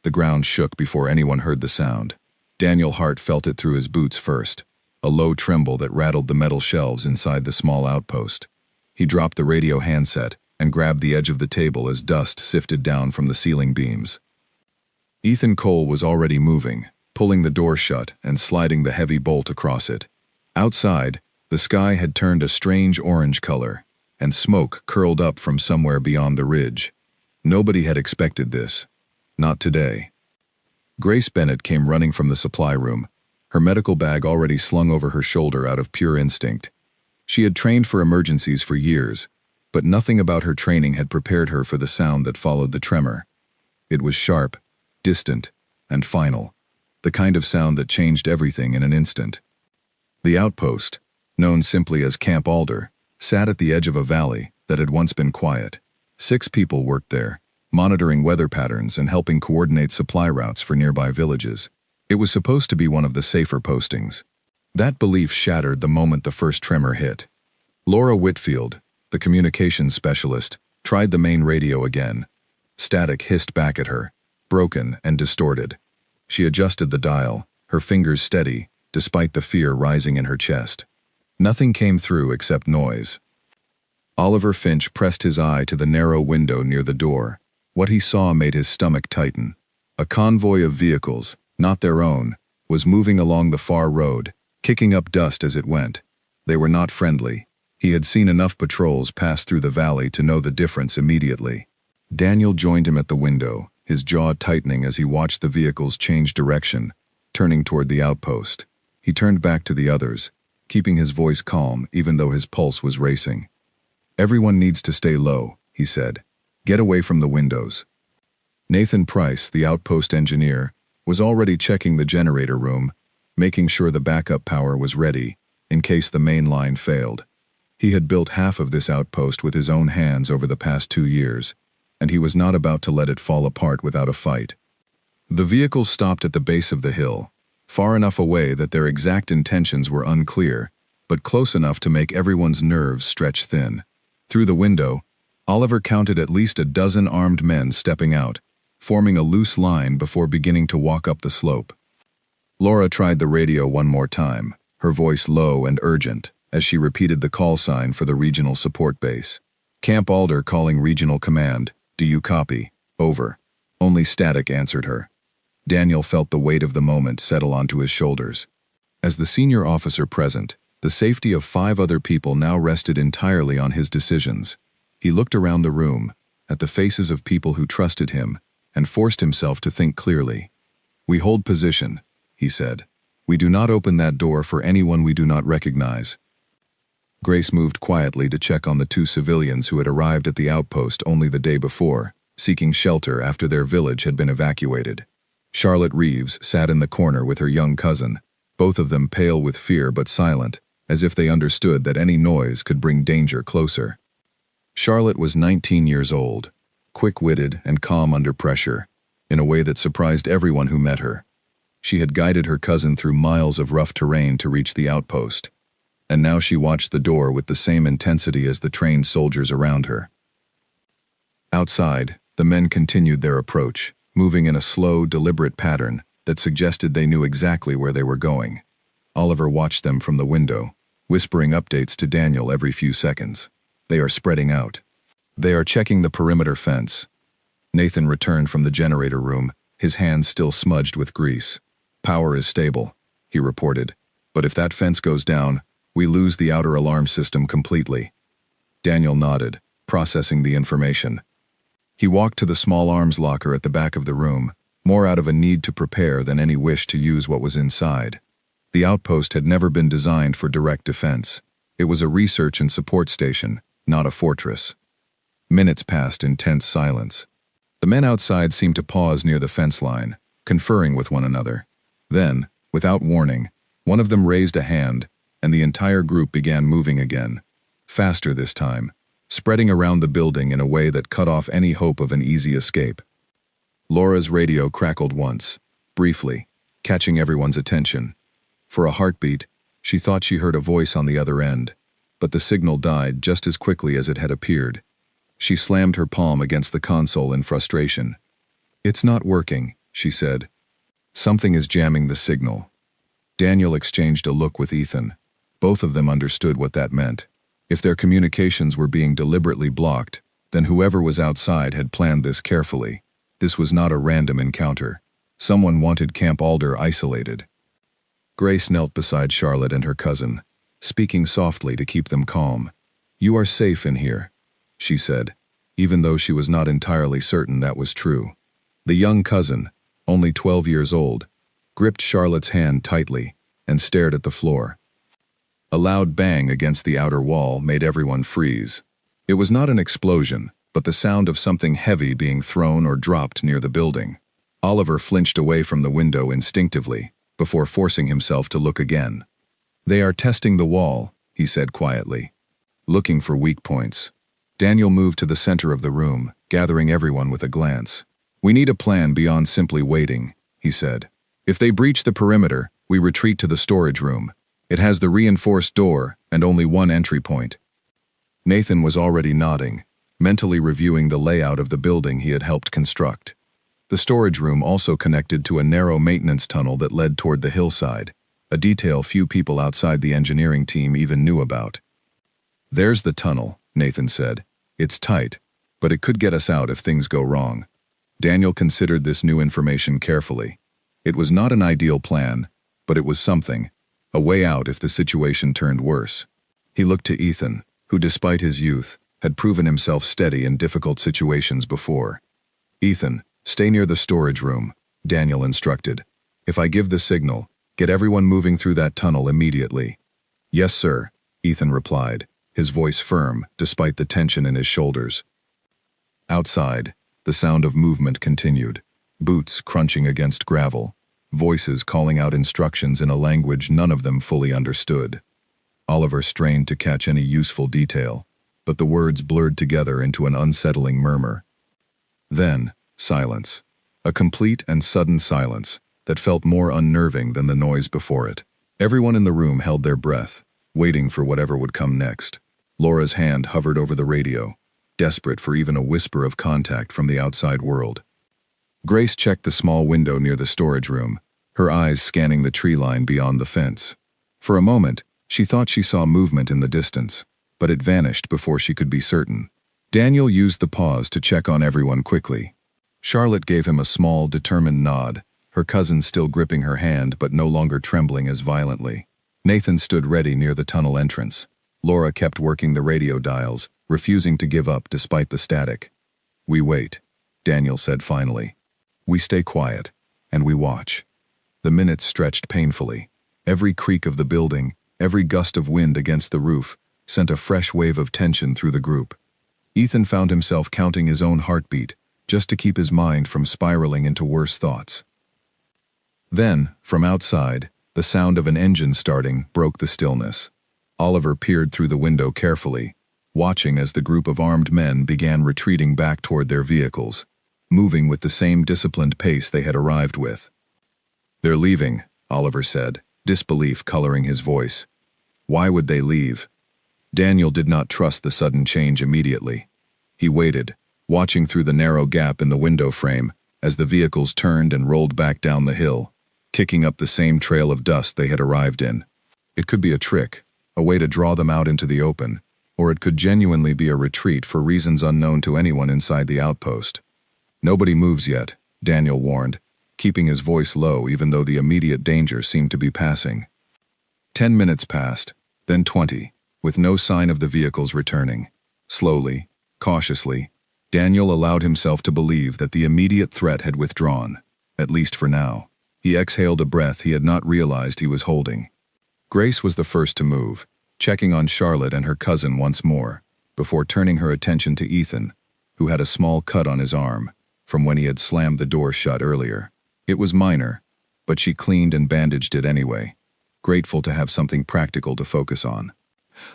The ground shook before anyone heard the sound. Daniel Hart felt it through his boots first, a low tremble that rattled the metal shelves inside the small outpost. He dropped the radio handset and grabbed the edge of the table as dust sifted down from the ceiling beams. Ethan Cole was already moving, pulling the door shut and sliding the heavy bolt across it. Outside, the sky had turned a strange orange color, and smoke curled up from somewhere beyond the ridge. Nobody had expected this. Not today. Grace Bennett came running from the supply room, her medical bag already slung over her shoulder out of pure instinct. She had trained for emergencies for years, but nothing about her training had prepared her for the sound that followed the tremor. It was sharp, distant, and final, the kind of sound that changed everything in an instant. The outpost, known simply as Camp Alder, sat at the edge of a valley that had once been quiet. 6 people worked there, monitoring weather patterns and helping coordinate supply routes for nearby villages. It was supposed to be one of the safer postings. That belief shattered the moment the first tremor hit. Laura Whitfield, the communications specialist, tried the main radio again. Static hissed back at her, broken and distorted. She adjusted the dial, her fingers steady, despite the fear rising in her chest. Nothing came through except noise. Oliver Finch pressed his eye to the narrow window near the door. What he saw made his stomach tighten. A convoy of vehicles, not their own, was moving along the far road, kicking up dust as it went. They were not friendly. He had seen enough patrols pass through the valley to know the difference immediately. Daniel joined him at the window, his jaw tightening as he watched the vehicles change direction, turning toward the outpost. He turned back to the others, keeping his voice calm even though his pulse was racing. "Everyone needs to stay low," he said. "Get away from the windows." Nathan Price, the outpost engineer, was already checking the generator room, making sure the backup power was ready, in case the main line failed. He had built half of this outpost with his own hands over the past 2 years, and he was not about to let it fall apart without a fight. The vehicles stopped at the base of the hill, far enough away that their exact intentions were unclear, but close enough to make everyone's nerves stretch thin. Through the window, Oliver counted at least a dozen armed men stepping out, forming a loose line before beginning to walk up the slope. Laura tried the radio one more time, her voice low and urgent, as she repeated the call sign for the regional support base. "Camp Alder calling regional command. Do you copy? Over." Only static answered her. Daniel felt the weight of the moment settle onto his shoulders. As the senior officer present, the safety of 5 other people now rested entirely on his decisions. He looked around the room, at the faces of people who trusted him, and forced himself to think clearly. "We hold position," he said. "We do not open that door for anyone we do not recognize." Grace moved quietly to check on the 2 civilians who had arrived at the outpost only the day before, seeking shelter after their village had been evacuated. Charlotte Reeves sat in the corner with her young cousin, both of them pale with fear but silent, as if they understood that any noise could bring danger closer. Charlotte was 19 years old, quick-witted and calm under pressure, in a way that surprised everyone who met her. She had guided her cousin through miles of rough terrain to reach the outpost, and now she watched the door with the same intensity as the trained soldiers around her. Outside, the men continued their approach, moving in a slow, deliberate pattern that suggested they knew exactly where they were going. Oliver watched them from the window, whispering updates to Daniel every few seconds. "They are spreading out. They are checking the perimeter fence." Nathan returned from the generator room, his hands still smudged with grease. "Power is stable," he reported, "but if that fence goes down, we lose the outer alarm system completely." Daniel nodded, processing the information. He walked to the small arms locker at the back of the room, more out of a need to prepare than any wish to use what was inside. The outpost had never been designed for direct defense. It was a research and support station, not a fortress. Minutes passed in tense silence. The men outside seemed to pause near the fence line, conferring with one another. Then, without warning, one of them raised a hand, and the entire group began moving again. Faster this time, spreading around the building in a way that cut off any hope of an easy escape. Laura's radio crackled once, briefly, catching everyone's attention. For a heartbeat, she thought she heard a voice on the other end, but the signal died just as quickly as it had appeared. She slammed her palm against the console in frustration. "It's not working," she said. Something is jamming the signal. Daniel exchanged a look with Ethan. Both of them understood what that meant. If their communications were being deliberately blocked, then whoever was outside had planned this carefully. This was not a random encounter. Someone wanted Camp Alder isolated. Grace knelt beside Charlotte and her cousin, speaking softly to keep them calm. "You are safe in here," she said, even though she was not entirely certain that was true. The young cousin, only 12 years old, gripped Charlotte's hand tightly and stared at the floor. A loud bang against the outer wall made everyone freeze. It was not an explosion, but the sound of something heavy being thrown or dropped near the building. Oliver flinched away from the window instinctively, before forcing himself to look again. "They are testing the wall," he said quietly, looking for weak points. Daniel moved to the center of the room, gathering everyone with a glance. "We need a plan beyond simply waiting," he said. "If they breach the perimeter, we retreat to the storage room. It has the reinforced door and only one entry point." Nathan was already nodding, mentally reviewing the layout of the building he had helped construct. The storage room also connected to a narrow maintenance tunnel that led toward the hillside, a detail few people outside the engineering team even knew about. "There's the tunnel," Nathan said. "It's tight, but it could get us out if things go wrong." Daniel considered this new information carefully. It was not an ideal plan, but it was something, a way out if the situation turned worse. He looked to Ethan, who despite his youth, had proven himself steady in difficult situations before. "Ethan, stay near the storage room," Daniel instructed. "If I give the signal, get everyone moving through that tunnel immediately." "Yes, sir," Ethan replied, his voice firm despite the tension in his shoulders. Outside, the sound of movement continued, boots crunching against gravel, voices calling out instructions in a language none of them fully understood. Oliver strained to catch any useful detail, but the words blurred together into an unsettling murmur. Then, silence. A complete and sudden silence that felt more unnerving than the noise before it. Everyone in the room held their breath, waiting for whatever would come next. Laura's hand hovered over the radio, desperate for even a whisper of contact from the outside world. Grace checked the small window near the storage room, her eyes scanning the tree line beyond the fence. For a moment, she thought she saw movement in the distance, but it vanished before she could be certain. Daniel used the pause to check on everyone quickly. Charlotte gave him a small, determined nod, her cousin still gripping her hand but no longer trembling as violently. Nathan stood ready near the tunnel entrance. Laura kept working the radio dials, refusing to give up despite the static. "We wait," Daniel said finally. "We stay quiet, and we watch." The minutes stretched painfully. Every creak of the building, every gust of wind against the roof, sent a fresh wave of tension through the group. Ethan found himself counting his own heartbeat, just to keep his mind from spiraling into worse thoughts. Then, from outside, the sound of an engine starting broke the stillness. Oliver peered through the window carefully, watching as the group of armed men began retreating back toward their vehicles, moving with the same disciplined pace they had arrived with. "They're leaving," Oliver said, disbelief coloring his voice. Why would they leave? Daniel did not trust the sudden change immediately. He waited, watching through the narrow gap in the window frame as the vehicles turned and rolled back down the hill, kicking up the same trail of dust they had arrived in. It could be a trick, a way to draw them out into the open, or it could genuinely be a retreat for reasons unknown to anyone inside the outpost. "Nobody moves yet," Daniel warned, keeping his voice low even though the immediate danger seemed to be passing. 10 minutes passed, then 20, with no sign of the vehicles returning. Slowly, cautiously, Daniel allowed himself to believe that the immediate threat had withdrawn, at least for now. He exhaled a breath he had not realized he was holding. Grace was the first to move, checking on Charlotte and her cousin once more, before turning her attention to Ethan, who had a small cut on his arm, from when he had slammed the door shut earlier. It was minor, but she cleaned and bandaged it anyway, grateful to have something practical to focus on.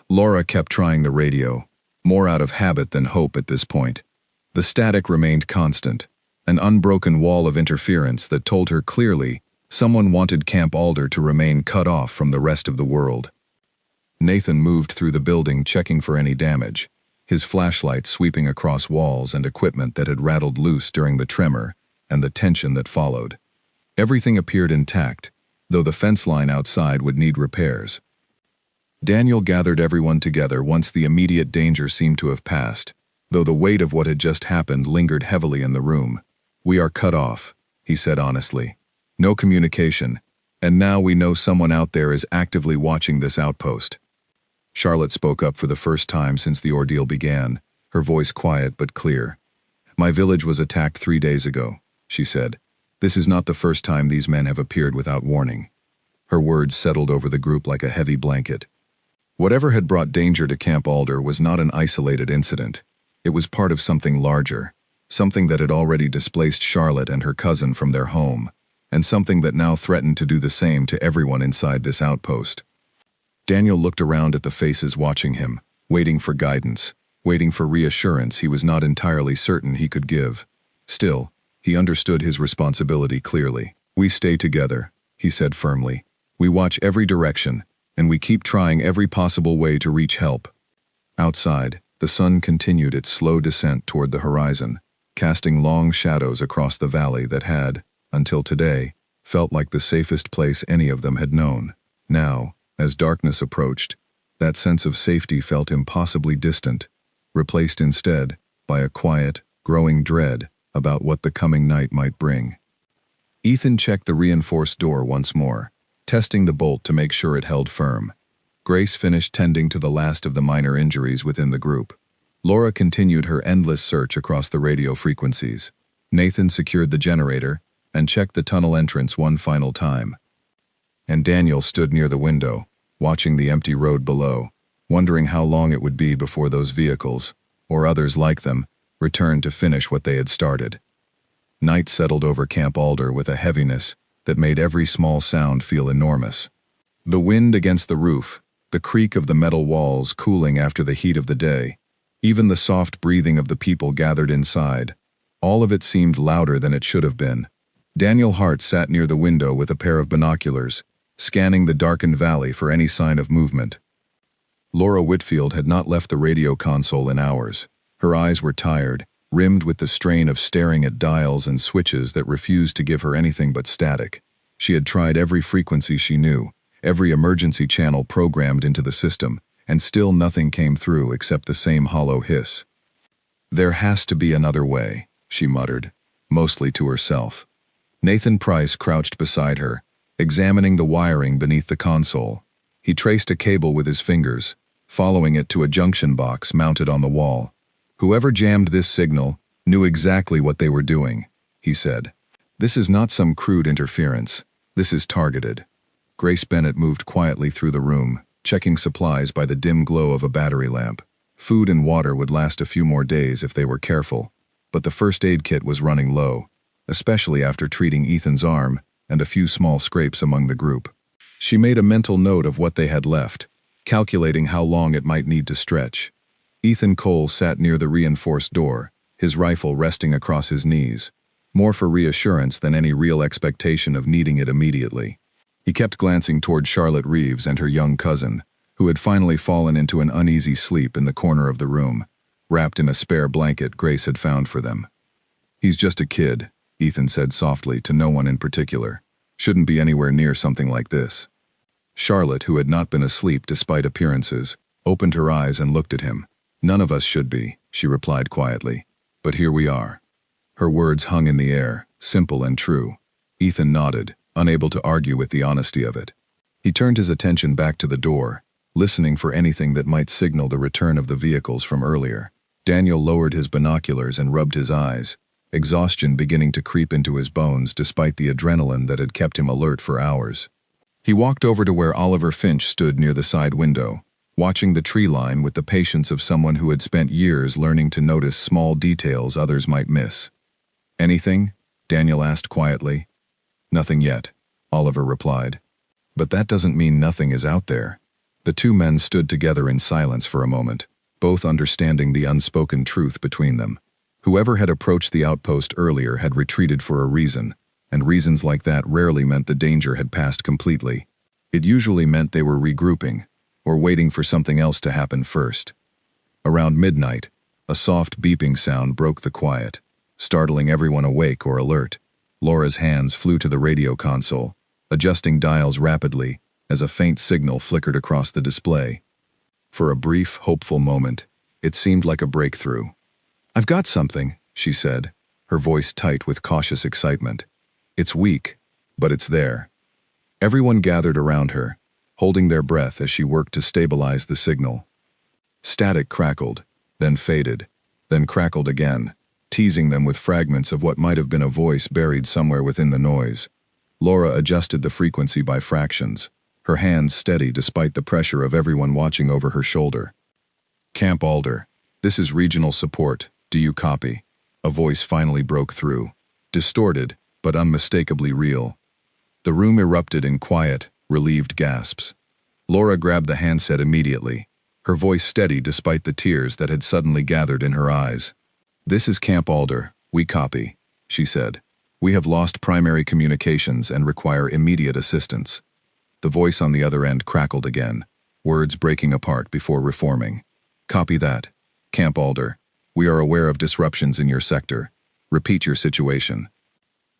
Laura kept trying the radio, more out of habit than hope at this point. The static remained constant, an unbroken wall of interference that told her clearly someone wanted Camp Alder to remain cut off from the rest of the world. Nathan moved through the building checking for any damage, his flashlight sweeping across walls and equipment that had rattled loose during the tremor and the tension that followed. Everything appeared intact, though the fence line outside would need repairs. Daniel gathered everyone together once the immediate danger seemed to have passed, though the weight of what had just happened lingered heavily in the room. "We are cut off," he said honestly. "No communication, and now we know someone out there is actively watching this outpost." Charlotte spoke up for the first time since the ordeal began, her voice quiet but clear. "My village was attacked 3 days ago," she said. "This is not the first time these men have appeared without warning." Her words settled over the group like a heavy blanket. Whatever had brought danger to Camp Alder was not an isolated incident. It was part of something larger, something that had already displaced Charlotte and her cousin from their home, and something that now threatened to do the same to everyone inside this outpost. Daniel looked around at the faces watching him, waiting for guidance, waiting for reassurance he was not entirely certain he could give. Still, he understood his responsibility clearly. "We stay together," he said firmly. "We watch every direction, and we keep trying every possible way to reach help." Outside, the sun continued its slow descent toward the horizon, casting long shadows across the valley that had, until today, felt like the safest place any of them had known. Now, as darkness approached, that sense of safety felt impossibly distant, replaced instead by a quiet, growing dread about what the coming night might bring. Ethan checked the reinforced door once more, testing the bolt to make sure it held firm. Grace finished tending to the last of the minor injuries within the group. Laura continued her endless search across the radio frequencies. Nathan secured the generator and checked the tunnel entrance one final time. And Daniel stood near the window, watching the empty road below, wondering how long it would be before those vehicles, or others like them, returned to finish what they had started. Night settled over Camp Alder with a heaviness that made every small sound feel enormous. The wind against the roof, the creak of the metal walls cooling after the heat of the day, even the soft breathing of the people gathered inside, all of it seemed louder than it should have been. Daniel Hart sat near the window with a pair of binoculars, scanning the darkened valley for any sign of movement. Laura Whitfield had not left the radio console in hours. Her eyes were tired, rimmed with the strain of staring at dials and switches that refused to give her anything but static. She had tried every frequency she knew, every emergency channel programmed into the system, and still nothing came through except the same hollow hiss. "There has to be another way," she muttered, mostly to herself. Nathan Price crouched beside her, examining the wiring beneath the console. He traced a cable with his fingers, following it to a junction box mounted on the wall. "Whoever jammed this signal knew exactly what they were doing," he said. "This is not some crude interference. This is targeted." Grace Bennett moved quietly through the room, checking supplies by the dim glow of a battery lamp. Food and water would last a few more days if they were careful, but the first aid kit was running low, especially after treating Ethan's arm and a few small scrapes among the group. She made a mental note of what they had left, calculating how long it might need to stretch. Ethan Cole sat near the reinforced door, his rifle resting across his knees, more for reassurance than any real expectation of needing it immediately. He kept glancing toward Charlotte Reeves and her young cousin, who had finally fallen into an uneasy sleep in the corner of the room, wrapped in a spare blanket Grace had found for them. "He's just a kid," Ethan said softly to no one in particular. "Shouldn't be anywhere near something like this." Charlotte, who had not been asleep despite appearances, opened her eyes and looked at him. "None of us should be," she replied quietly. "But here we are." Her words hung in the air, simple and true. Ethan nodded, unable to argue with the honesty of it. He turned his attention back to the door, listening for anything that might signal the return of the vehicles from earlier. Daniel lowered his binoculars and rubbed his eyes, exhaustion beginning to creep into his bones despite the adrenaline that had kept him alert for hours. He walked over to where Oliver Finch stood near the side window, watching the tree line with the patience of someone who had spent years learning to notice small details others might miss. "Anything?" Daniel asked quietly. "Nothing yet," Oliver replied. "But that doesn't mean nothing is out there." The two men stood together in silence for a moment, both understanding the unspoken truth between them. Whoever had approached the outpost earlier had retreated for a reason, and reasons like that rarely meant the danger had passed completely. It usually meant they were regrouping, or waiting for something else to happen first. Around midnight, a soft beeping sound broke the quiet, startling everyone awake or alert. Laura's hands flew to the radio console, adjusting dials rapidly as a faint signal flickered across the display. For a brief, hopeful moment, it seemed like a breakthrough. "I've got something," she said, her voice tight with cautious excitement. "It's weak, but it's there." Everyone gathered around her, holding their breath as she worked to stabilize the signal. Static crackled, then faded, then crackled again, teasing them with fragments of what might have been a voice buried somewhere within the noise. Laura adjusted the frequency by fractions, her hands steady despite the pressure of everyone watching over her shoulder. "Camp Alder, this is regional support. Do you copy?" A voice finally broke through, distorted but unmistakably real. The room erupted in quiet, relieved gasps. Laura grabbed the handset immediately, her voice steady despite the tears that had suddenly gathered in her eyes. "This is Camp Alder. We copy," she said. "We have lost primary communications and require immediate assistance." The voice on the other end crackled again, words breaking apart before reforming. "Copy that. Camp Alder. We are aware of disruptions in your sector. Repeat your situation."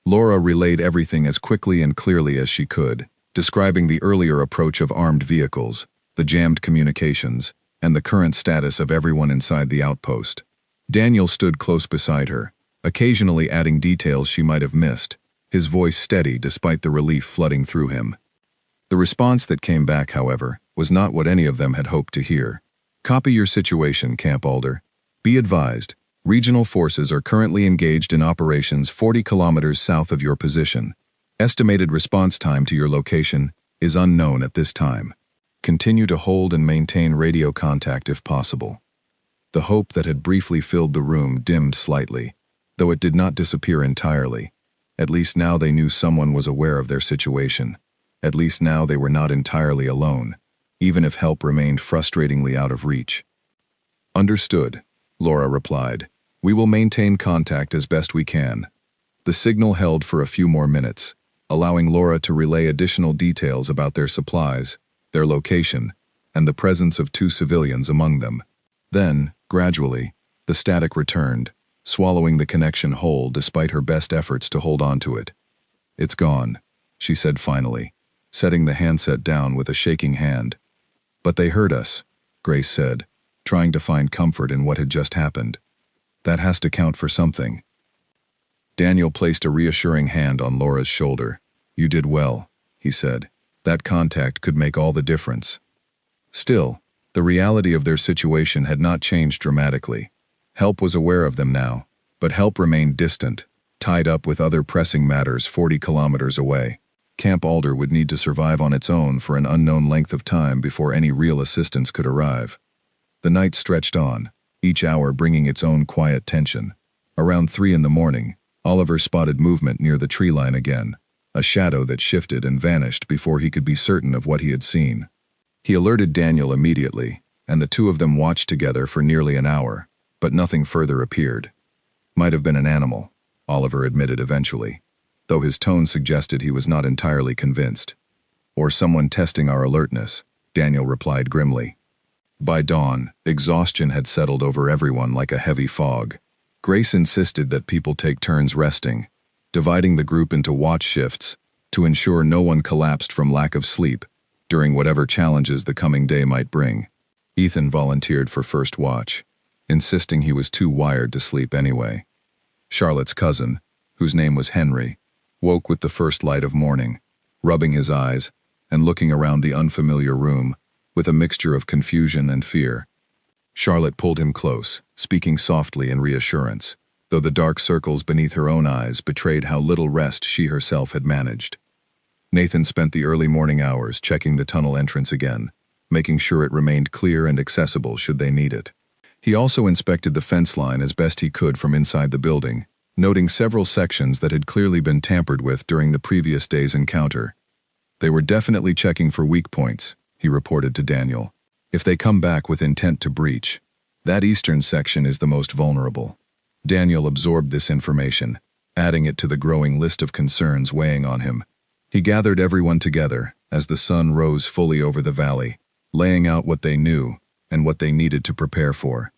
Laura relayed everything as quickly and clearly as she could, describing the earlier approach of armed vehicles, the jammed communications, and the current status of everyone inside the outpost. Daniel stood close beside her, occasionally adding details she might have missed, his voice steady despite the relief flooding through him. The response that came back, however, was not what any of them had hoped to hear. "Copy your situation, Camp Alder. Be advised, regional forces are currently engaged in operations 40 kilometers south of your position. Estimated response time to your location is unknown at this time. Continue to hold and maintain radio contact if possible." The hope that had briefly filled the room dimmed slightly, though it did not disappear entirely. At least now they knew someone was aware of their situation. At least now they were not entirely alone, even if help remained frustratingly out of reach. "Understood," Laura replied. "We will maintain contact as best we can." The signal held for a few more minutes, allowing Laura to relay additional details about their supplies, their location, and the presence of 2 civilians among them. Then, gradually, the static returned, swallowing the connection whole despite her best efforts to hold on to it. "It's gone," she said finally, setting the handset down with a shaking hand. "But they heard us," Grace said, trying to find comfort in what had just happened. "That has to count for something." Daniel placed a reassuring hand on Laura's shoulder. "You did well," he said. "That contact could make all the difference." Still, the reality of their situation had not changed dramatically. Help was aware of them now, but help remained distant, tied up with other pressing matters 40 kilometers away. Camp Alder would need to survive on its own for an unknown length of time before any real assistance could arrive. The night stretched on, each hour bringing its own quiet tension. Around 3 in the morning, Oliver spotted movement near the tree line again, a shadow that shifted and vanished before he could be certain of what he had seen. He alerted Daniel immediately, and the two of them watched together for nearly an hour, but nothing further appeared. "Might have been an animal," Oliver admitted eventually, though his tone suggested he was not entirely convinced. "Or someone testing our alertness," Daniel replied grimly. By dawn, exhaustion had settled over everyone like a heavy fog. Grace insisted that people take turns resting, dividing the group into watch shifts to ensure no one collapsed from lack of sleep during whatever challenges the coming day might bring. Ethan volunteered for first watch, insisting he was too wired to sleep anyway. Charlotte's cousin, whose name was Henry, woke with the first light of morning, rubbing his eyes and looking around the unfamiliar room with a mixture of confusion and fear. Charlotte pulled him close, speaking softly in reassurance, though the dark circles beneath her own eyes betrayed how little rest she herself had managed. Nathan spent the early morning hours checking the tunnel entrance again, making sure it remained clear and accessible should they need it. He also inspected the fence line as best he could from inside the building, noting several sections that had clearly been tampered with during the previous day's encounter. "They were definitely checking for weak points," he reported to Daniel. "If they come back with intent to breach, that eastern section is the most vulnerable." Daniel absorbed this information, adding it to the growing list of concerns weighing on him. He gathered everyone together as the sun rose fully over the valley, laying out what they knew and what they needed to prepare for.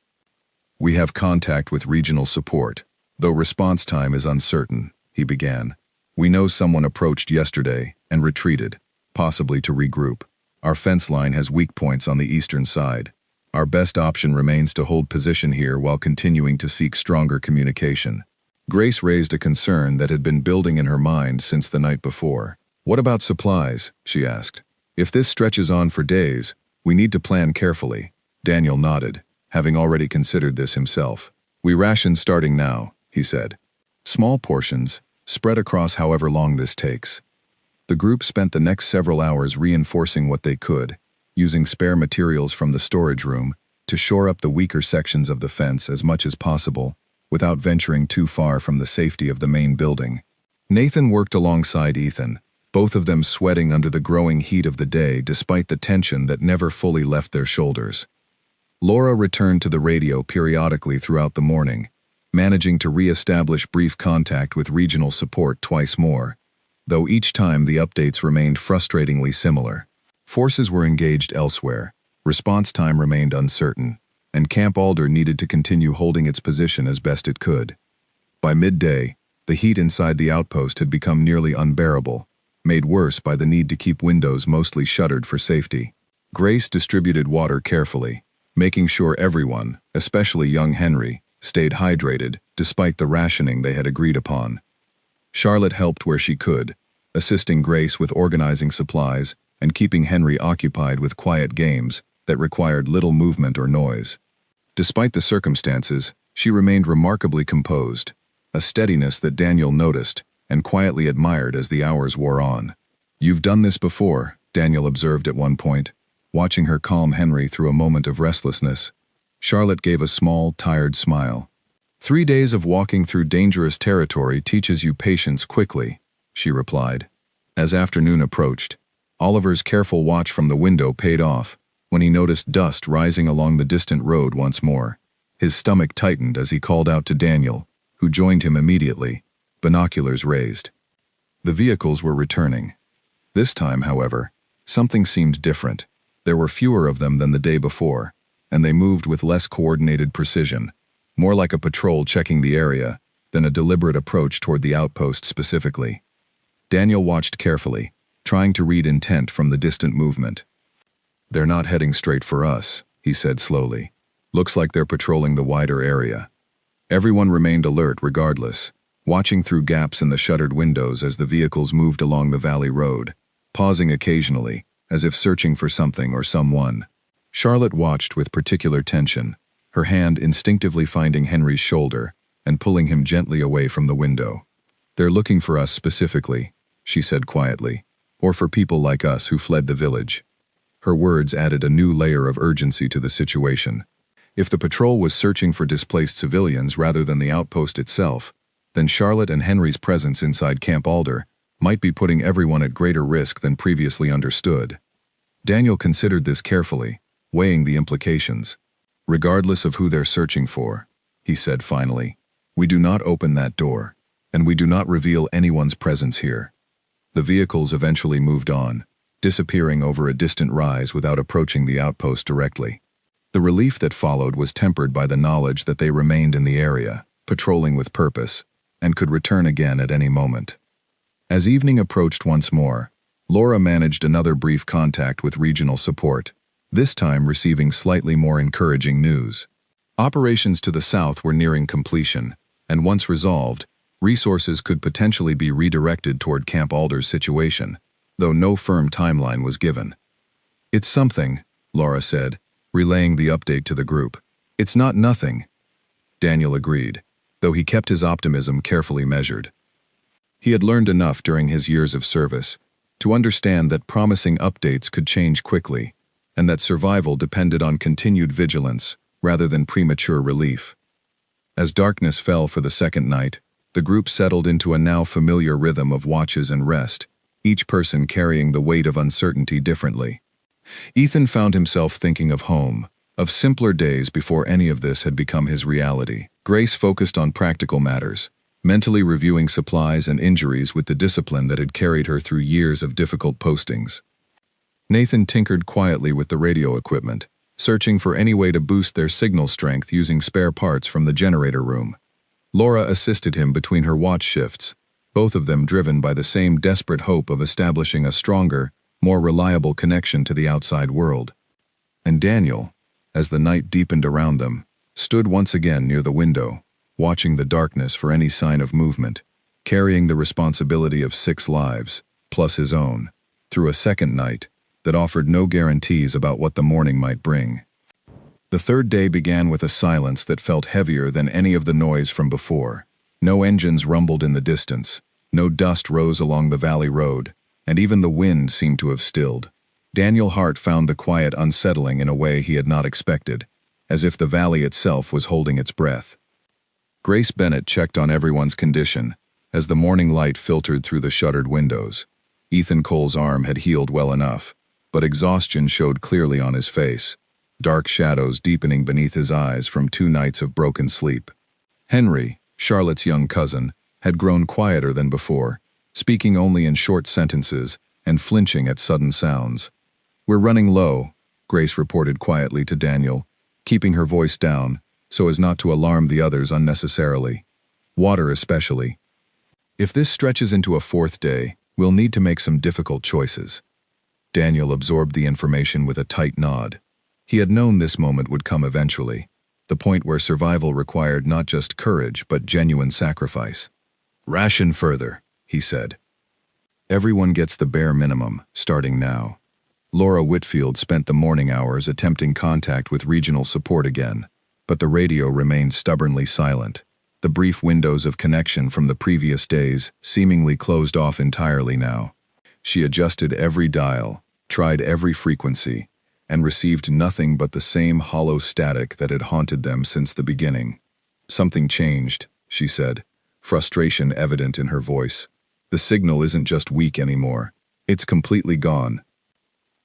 "We have contact with regional support, though response time is uncertain," he began, We know someone approached yesterday and retreated, possibly to regroup. Our fence line has weak points on the eastern side. Our best option remains to hold position here while continuing to seek stronger communication. Grace raised a concern that had been building in her mind since the night before. What about supplies? She asked. If this stretches on for days, we need to plan carefully. Daniel nodded, having already considered this himself. We ration starting now, he said. Small portions, spread across however long this takes. The group spent the next several hours reinforcing what they could, using spare materials from the storage room to shore up the weaker sections of the fence as much as possible, without venturing too far from the safety of the main building. Nathan worked alongside Ethan, both of them sweating under the growing heat of the day despite the tension that never fully left their shoulders. Laura returned to the radio periodically throughout the morning, managing to re-establish brief contact with regional support twice more, though each time the updates remained frustratingly similar. Forces were engaged elsewhere, response time remained uncertain, and Camp Alder needed to continue holding its position as best it could. By midday, the heat inside the outpost had become nearly unbearable, made worse by the need to keep windows mostly shuttered for safety. Grace distributed water carefully, making sure everyone, especially young Henry, stayed hydrated despite the rationing they had agreed upon. Charlotte helped where she could, assisting Grace with organizing supplies and keeping Henry occupied with quiet games that required little movement or noise. Despite the circumstances, she remained remarkably composed, a steadiness that Daniel noticed and quietly admired as the hours wore on. "You've done this before," Daniel observed at one point, watching her calm Henry through a moment of restlessness. Charlotte gave a small, tired smile. 3 days of walking through dangerous territory teaches you patience quickly," she replied. As afternoon approached, Oliver's careful watch from the window paid off when he noticed dust rising along the distant road once more. His stomach tightened as he called out to Daniel, who joined him immediately, binoculars raised. The vehicles were returning. This time, however, something seemed different. There were fewer of them than the day before, and they moved with less coordinated precision, more like a patrol checking the area than a deliberate approach toward the outpost specifically. Daniel watched carefully, trying to read intent from the distant movement. "They're not heading straight for us," he said slowly. "Looks like they're patrolling the wider area." Everyone remained alert regardless, watching through gaps in the shuttered windows as the vehicles moved along the valley road, pausing occasionally, as if searching for something or someone. Charlotte watched with particular tension, her hand instinctively finding Henry's shoulder and pulling him gently away from the window. "They're looking for us specifically," she said quietly, "or for people like us who fled the village." Her words added a new layer of urgency to the situation. If the patrol was searching for displaced civilians rather than the outpost itself, then Charlotte and Henry's presence inside Camp Alder might be putting everyone at greater risk than previously understood. Daniel considered this carefully, weighing the implications. "Regardless of who they're searching for," he said finally, "we do not open that door, and we do not reveal anyone's presence here." The vehicles eventually moved on, disappearing over a distant rise without approaching the outpost directly. The relief that followed was tempered by the knowledge that they remained in the area, patrolling with purpose, and could return again at any moment. As evening approached once more, Laura managed another brief contact with regional support, this time receiving slightly more encouraging news. Operations to the south were nearing completion, and once resolved, resources could potentially be redirected toward Camp Alder's situation, though no firm timeline was given. "It's something," Laura said, relaying the update to the group. "It's not nothing." Daniel agreed, though he kept his optimism carefully measured. He had learned enough during his years of service to understand that promising updates could change quickly, and that survival depended on continued vigilance rather than premature relief. As darkness fell for the second night, the group settled into a now familiar rhythm of watches and rest, each person carrying the weight of uncertainty differently. Ethan found himself thinking of home, of simpler days before any of this had become his reality. Grace focused on practical matters, mentally reviewing supplies and injuries with the discipline that had carried her through years of difficult postings. Nathan tinkered quietly with the radio equipment, searching for any way to boost their signal strength using spare parts from the generator room. Laura assisted him between her watch shifts, both of them driven by the same desperate hope of establishing a stronger, more reliable connection to the outside world. And Daniel, as the night deepened around them, stood once again near the window, watching the darkness for any sign of movement, carrying the responsibility of 6 lives, plus his own, through a second night that offered no guarantees about what the morning might bring. The third day began with a silence that felt heavier than any of the noise from before. No engines rumbled in the distance, no dust rose along the valley road, and even the wind seemed to have stilled. Daniel Hart found the quiet unsettling in a way he had not expected, as if the valley itself was holding its breath. Grace Bennett checked on everyone's condition as the morning light filtered through the shuttered windows. Ethan Cole's arm had healed well enough, but exhaustion showed clearly on his face, dark shadows deepening beneath his eyes from 2 nights of broken sleep. Henry, Charlotte's young cousin, had grown quieter than before, speaking only in short sentences and flinching at sudden sounds. "We're running low," Grace reported quietly to Daniel, keeping her voice down so as not to alarm the others unnecessarily. "Water especially. If this stretches into a 4th day, we'll need to make some difficult choices." Daniel absorbed the information with a tight nod. He had known this moment would come eventually, the point where survival required not just courage but genuine sacrifice. "Ration further," he said. "Everyone gets the bare minimum, starting now." Laura Whitfield spent the morning hours attempting contact with regional support again, but the radio remained stubbornly silent. The brief windows of connection from the previous days seemingly closed off entirely now. She adjusted every dial, tried every frequency, and received nothing but the same hollow static that had haunted them since the beginning. "Something changed," she said, frustration evident in her voice. "The signal isn't just weak anymore. It's completely gone."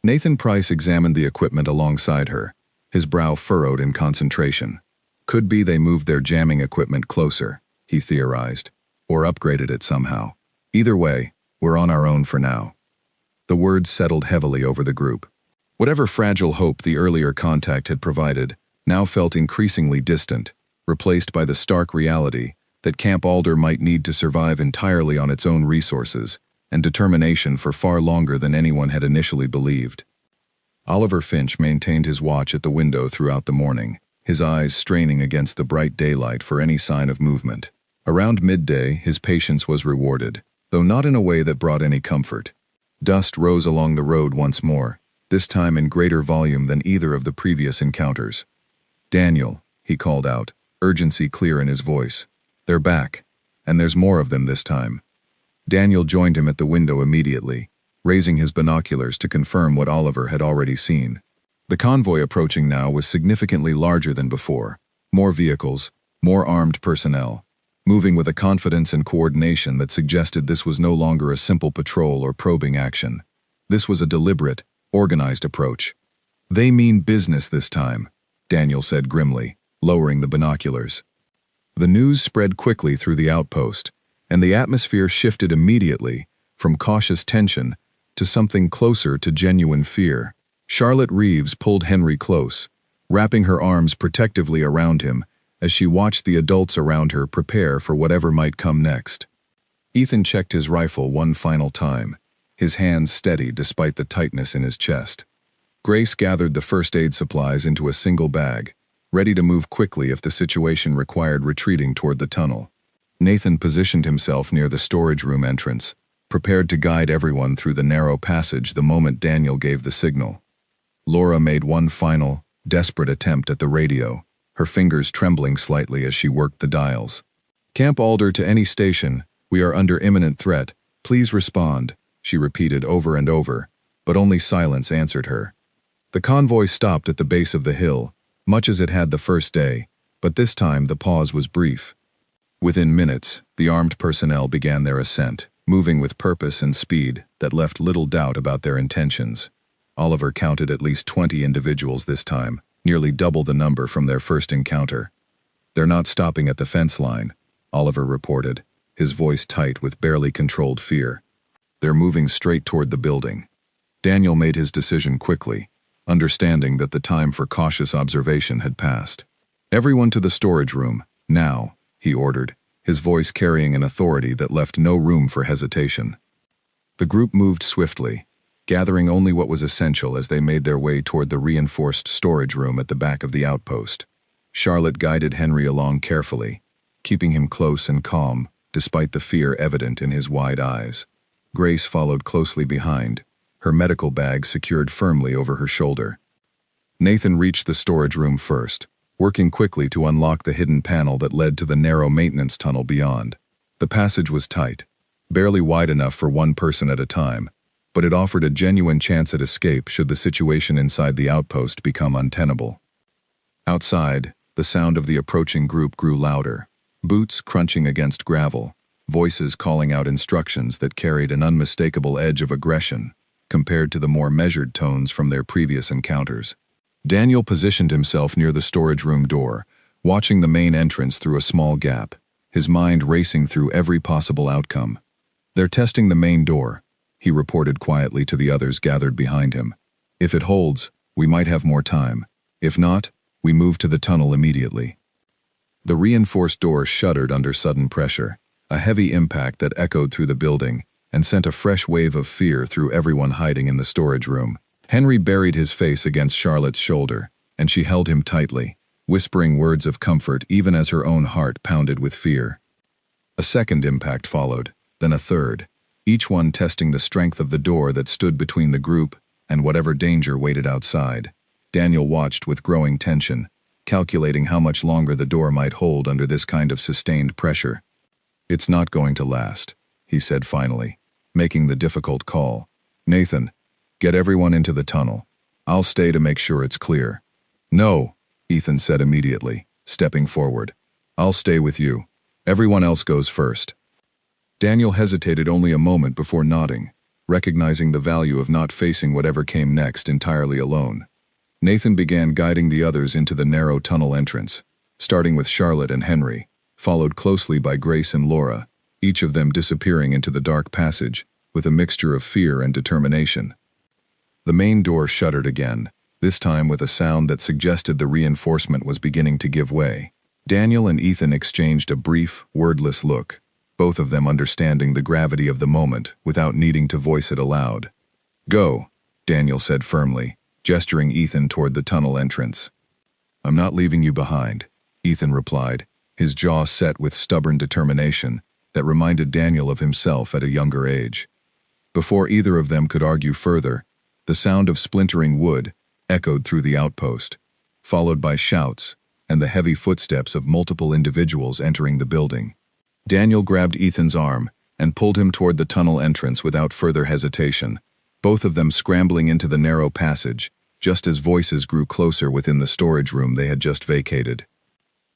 Nathan Price examined the equipment alongside her, his brow furrowed in concentration. Could be they moved their jamming equipment closer, he theorized, or upgraded it somehow. Either way, we're on our own for now. The words settled heavily over the group. Whatever fragile hope the earlier contact had provided now felt increasingly distant, replaced by the stark reality that Camp Alder might need to survive entirely on its own resources and determination for far longer than anyone had initially believed. Oliver Finch maintained his watch at the window throughout the morning, his eyes straining against the bright daylight for any sign of movement. Around midday, his patience was rewarded, though not in a way that brought any comfort. Dust rose along the road once more, this time in greater volume than either of the previous encounters. "Daniel," he called out, urgency clear in his voice. "They're back, and there's more of them this time." Daniel joined him at the window immediately, raising his binoculars to confirm what Oliver had already seen. The convoy approaching now was significantly larger than before. More vehicles, more armed personnel, moving with a confidence and coordination that suggested this was no longer a simple patrol or probing action. This was a deliberate, organized approach. "They mean business this time," Daniel said grimly, lowering the binoculars. The news spread quickly through the outpost, and the atmosphere shifted immediately from cautious tension to something closer to genuine fear. Charlotte Reeves pulled Henry close, wrapping her arms protectively around him as she watched the adults around her prepare for whatever might come next. Ethan checked his rifle one final time, his hands steady despite the tightness in his chest. Grace gathered the first aid supplies into a single bag, ready to move quickly if the situation required retreating toward the tunnel. Nathan positioned himself near the storage room entrance, prepared to guide everyone through the narrow passage the moment Daniel gave the signal. Laura made one final, desperate attempt at the radio, her fingers trembling slightly as she worked the dials. "Camp Alder to any station, we are under imminent threat. Please respond," she repeated over and over, but only silence answered her. The convoy stopped at the base of the hill, much as it had the first day, but this time the pause was brief. Within minutes, the armed personnel began their ascent, moving with purpose and speed that left little doubt about their intentions. Oliver counted at least 20 individuals this time, nearly double the number from their first encounter. "They're not stopping at the fence line," Oliver reported, his voice tight with barely controlled fear. "They're moving straight toward the building." Daniel made his decision quickly, understanding that the time for cautious observation had passed. "Everyone to the storage room, now," he ordered, his voice carrying an authority that left no room for hesitation. The group moved swiftly, gathering only what was essential as they made their way toward the reinforced storage room at the back of the outpost. Charlotte guided Henry along carefully, keeping him close and calm, despite the fear evident in his wide eyes. Grace followed closely behind, her medical bag secured firmly over her shoulder. Nathan reached the storage room first, working quickly to unlock the hidden panel that led to the narrow maintenance tunnel beyond. The passage was tight, barely wide enough for one person at a time, but it offered a genuine chance at escape should the situation inside the outpost become untenable. Outside, the sound of the approaching group grew louder, boots crunching against gravel, voices calling out instructions that carried an unmistakable edge of aggression compared to the more measured tones from their previous encounters. Daniel positioned himself near the storage room door, watching the main entrance through a small gap, his mind racing through every possible outcome. "They're testing the main door," he reported quietly to the others gathered behind him. "If it holds, we might have more time. If not, we move to the tunnel immediately." The reinforced door shuddered under sudden pressure, a heavy impact that echoed through the building and sent a fresh wave of fear through everyone hiding in the storage room. Henry buried his face against Charlotte's shoulder, and she held him tightly, whispering words of comfort even as her own heart pounded with fear. A second impact followed, then a third, each one testing the strength of the door that stood between the group and whatever danger waited outside. Daniel watched with growing tension, calculating how much longer the door might hold under this kind of sustained pressure. "It's not going to last," he said finally, making the difficult call. "Nathan, get everyone into the tunnel. I'll stay to make sure it's clear." "No," Ethan said immediately, stepping forward. "I'll stay with you. Everyone else goes first." Daniel hesitated only a moment before nodding, recognizing the value of not facing whatever came next entirely alone. Nathan began guiding the others into the narrow tunnel entrance, starting with Charlotte and Henry, followed closely by Grace and Laura, each of them disappearing into the dark passage with a mixture of fear and determination. The main door shuddered again, this time with a sound that suggested the reinforcement was beginning to give way. Daniel and Ethan exchanged a brief, wordless look, both of them understanding the gravity of the moment without needing to voice it aloud. "Go," Daniel said firmly, gesturing Ethan toward the tunnel entrance. "I'm not leaving you behind," Ethan replied, his jaw set with stubborn determination that reminded Daniel of himself at a younger age. Before either of them could argue further, the sound of splintering wood echoed through the outpost, followed by shouts and the heavy footsteps of multiple individuals entering the building. Daniel grabbed Ethan's arm and pulled him toward the tunnel entrance without further hesitation, both of them scrambling into the narrow passage, just as voices grew closer within the storage room they had just vacated.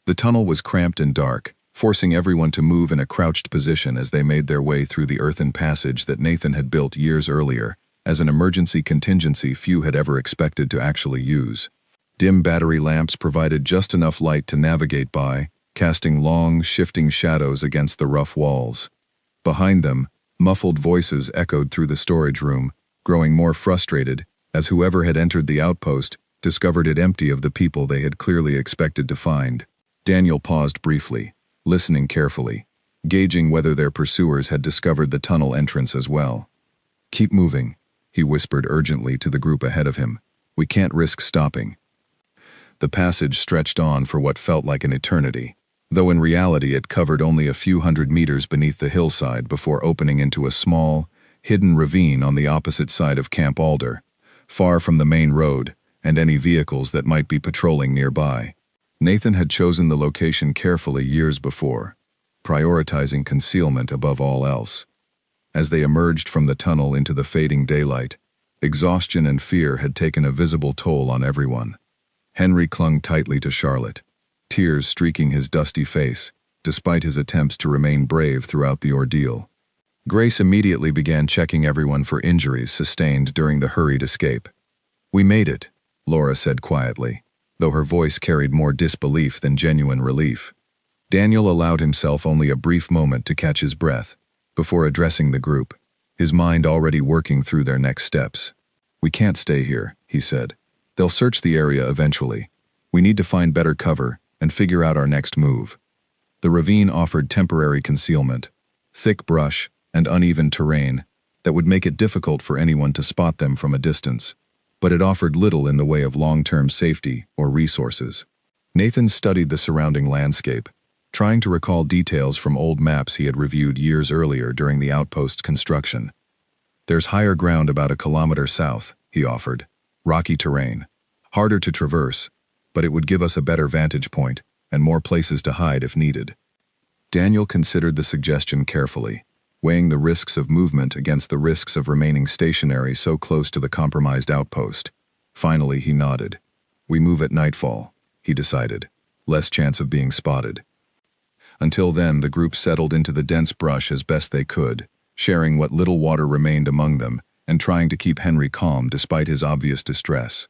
The tunnel was cramped and dark, forcing everyone to move in a crouched position as they made their way through the earthen passage that Nathan had built years earlier, as an emergency contingency few had ever expected to actually use. Dim battery lamps provided just enough light to navigate by, casting long, shifting shadows against the rough walls. Behind them, muffled voices echoed through the storage room, growing more frustrated as whoever had entered the outpost discovered it empty of the people they had clearly expected to find. Daniel paused briefly, listening carefully, gauging whether their pursuers had discovered the tunnel entrance as well. "Keep moving," he whispered urgently to the group ahead of him. "We can't risk stopping." The passage stretched on for what felt like an eternity, though in reality it covered only a few hundred meters beneath the hillside before opening into a small, hidden ravine on the opposite side of Camp Alder, far from the main road and any vehicles that might be patrolling nearby. Nathan had chosen the location carefully years before, prioritizing concealment above all else. As they emerged from the tunnel into the fading daylight, exhaustion and fear had taken a visible toll on everyone. Henry clung tightly to Charlotte, tears streaking his dusty face, despite his attempts to remain brave throughout the ordeal. Grace immediately began checking everyone for injuries sustained during the hurried escape. "We made it," Laura said quietly, though her voice carried more disbelief than genuine relief. Daniel allowed himself only a brief moment to catch his breath before addressing the group, his mind already working through their next steps. "We can't stay here," he said. "They'll search the area eventually. We need to find better cover and figure out our next move." The ravine offered temporary concealment, thick brush, and uneven terrain that would make it difficult for anyone to spot them from a distance, but it offered little in the way of long-term safety or resources. Nathan studied the surrounding landscape, trying to recall details from old maps he had reviewed years earlier during the outpost's construction. "There's higher ground about a kilometer south," he offered. "Rocky terrain. Harder to traverse, but it would give us a better vantage point and more places to hide if needed." Daniel considered the suggestion carefully, weighing the risks of movement against the risks of remaining stationary so close to the compromised outpost. Finally, he nodded. "We move at nightfall," he decided. "Less chance of being spotted." Until then, the group settled into the dense brush as best they could, sharing what little water remained among them and trying to keep Henry calm despite his obvious distress.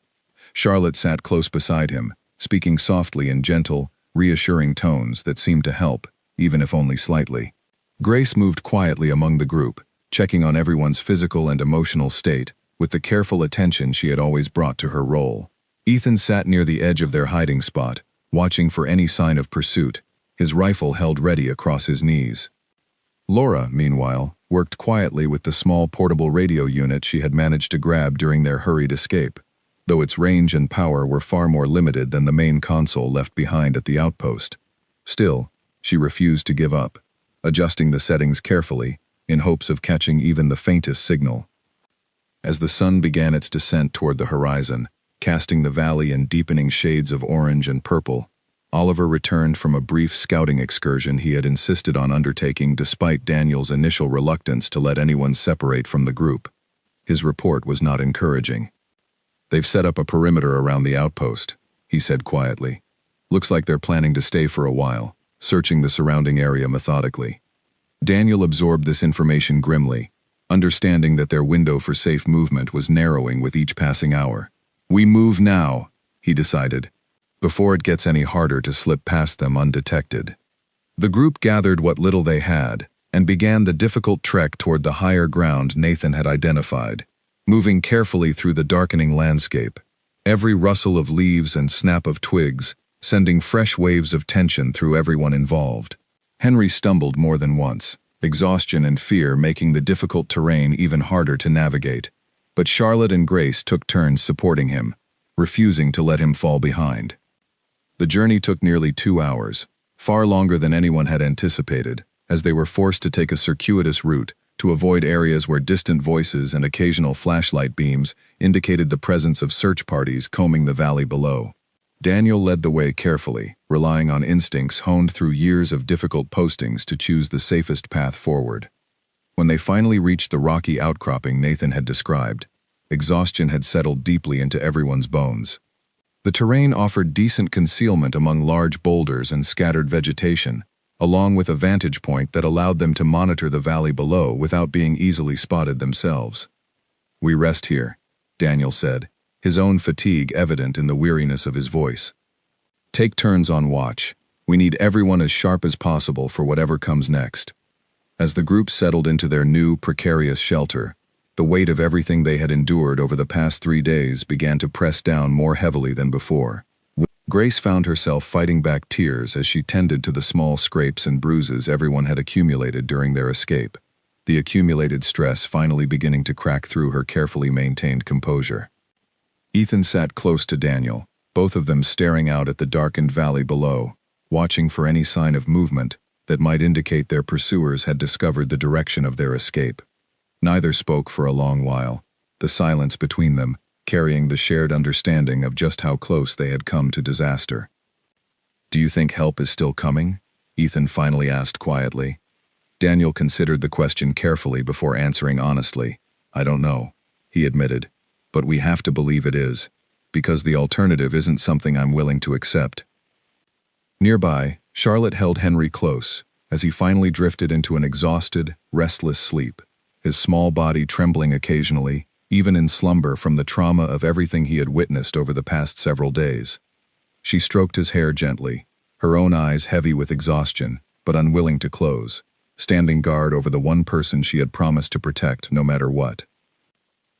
Charlotte sat close beside him, speaking softly in gentle, reassuring tones that seemed to help, even if only slightly. Grace moved quietly among the group, checking on everyone's physical and emotional state with the careful attention she had always brought to her role. Ethan sat near the edge of their hiding spot, watching for any sign of pursuit, his rifle held ready across his knees. Laura, meanwhile, worked quietly with the small portable radio unit she had managed to grab during their hurried escape, though its range and power were far more limited than the main console left behind at the outpost. Still, she refused to give up, adjusting the settings carefully, in hopes of catching even the faintest signal. As the sun began its descent toward the horizon, casting the valley in deepening shades of orange and purple, Oliver returned from a brief scouting excursion he had insisted on undertaking despite Daniel's initial reluctance to let anyone separate from the group. His report was not encouraging. "They've set up a perimeter around the outpost," he said quietly. "Looks like they're planning to stay for a while, searching the surrounding area methodically." Daniel absorbed this information grimly, understanding that their window for safe movement was narrowing with each passing hour. "We move now," he decided, before it gets any harder to slip past them undetected. The group gathered what little they had and began the difficult trek toward the higher ground Nathan had identified, moving carefully through the darkening landscape, every rustle of leaves and snap of twigs sending fresh waves of tension through everyone involved. Henry stumbled more than once, exhaustion and fear making the difficult terrain even harder to navigate, but Charlotte and Grace took turns supporting him, refusing to let him fall behind. The journey took nearly 2 hours, far longer than anyone had anticipated, as they were forced to take a circuitous route to avoid areas where distant voices and occasional flashlight beams indicated the presence of search parties combing the valley below. Daniel led the way carefully, relying on instincts honed through years of difficult postings to choose the safest path forward. When they finally reached the rocky outcropping Nathan had described, exhaustion had settled deeply into everyone's bones. The terrain offered decent concealment among large boulders and scattered vegetation, along with a vantage point that allowed them to monitor the valley below without being easily spotted themselves. "We rest here," Daniel said, his own fatigue evident in the weariness of his voice. "Take turns on watch. We need everyone as sharp as possible for whatever comes next." As the group settled into their new, precarious shelter, the weight of everything they had endured over the past 3 days began to press down more heavily than before. Grace found herself fighting back tears as she tended to the small scrapes and bruises everyone had accumulated during their escape, the accumulated stress finally beginning to crack through her carefully maintained composure. Ethan sat close to Daniel, both of them staring out at the darkened valley below, watching for any sign of movement that might indicate their pursuers had discovered the direction of their escape. Neither spoke for a long while, the silence between them carrying the shared understanding of just how close they had come to disaster. "Do you think help is still coming?" Ethan finally asked quietly. Daniel considered the question carefully before answering honestly. "I don't know," he admitted, "but we have to believe it is, because the alternative isn't something I'm willing to accept." Nearby, Charlotte held Henry close as he finally drifted into an exhausted, restless sleep, his small body trembling occasionally, even in slumber from the trauma of everything he had witnessed over the past several days. She stroked his hair gently, her own eyes heavy with exhaustion, but unwilling to close, standing guard over the one person she had promised to protect no matter what.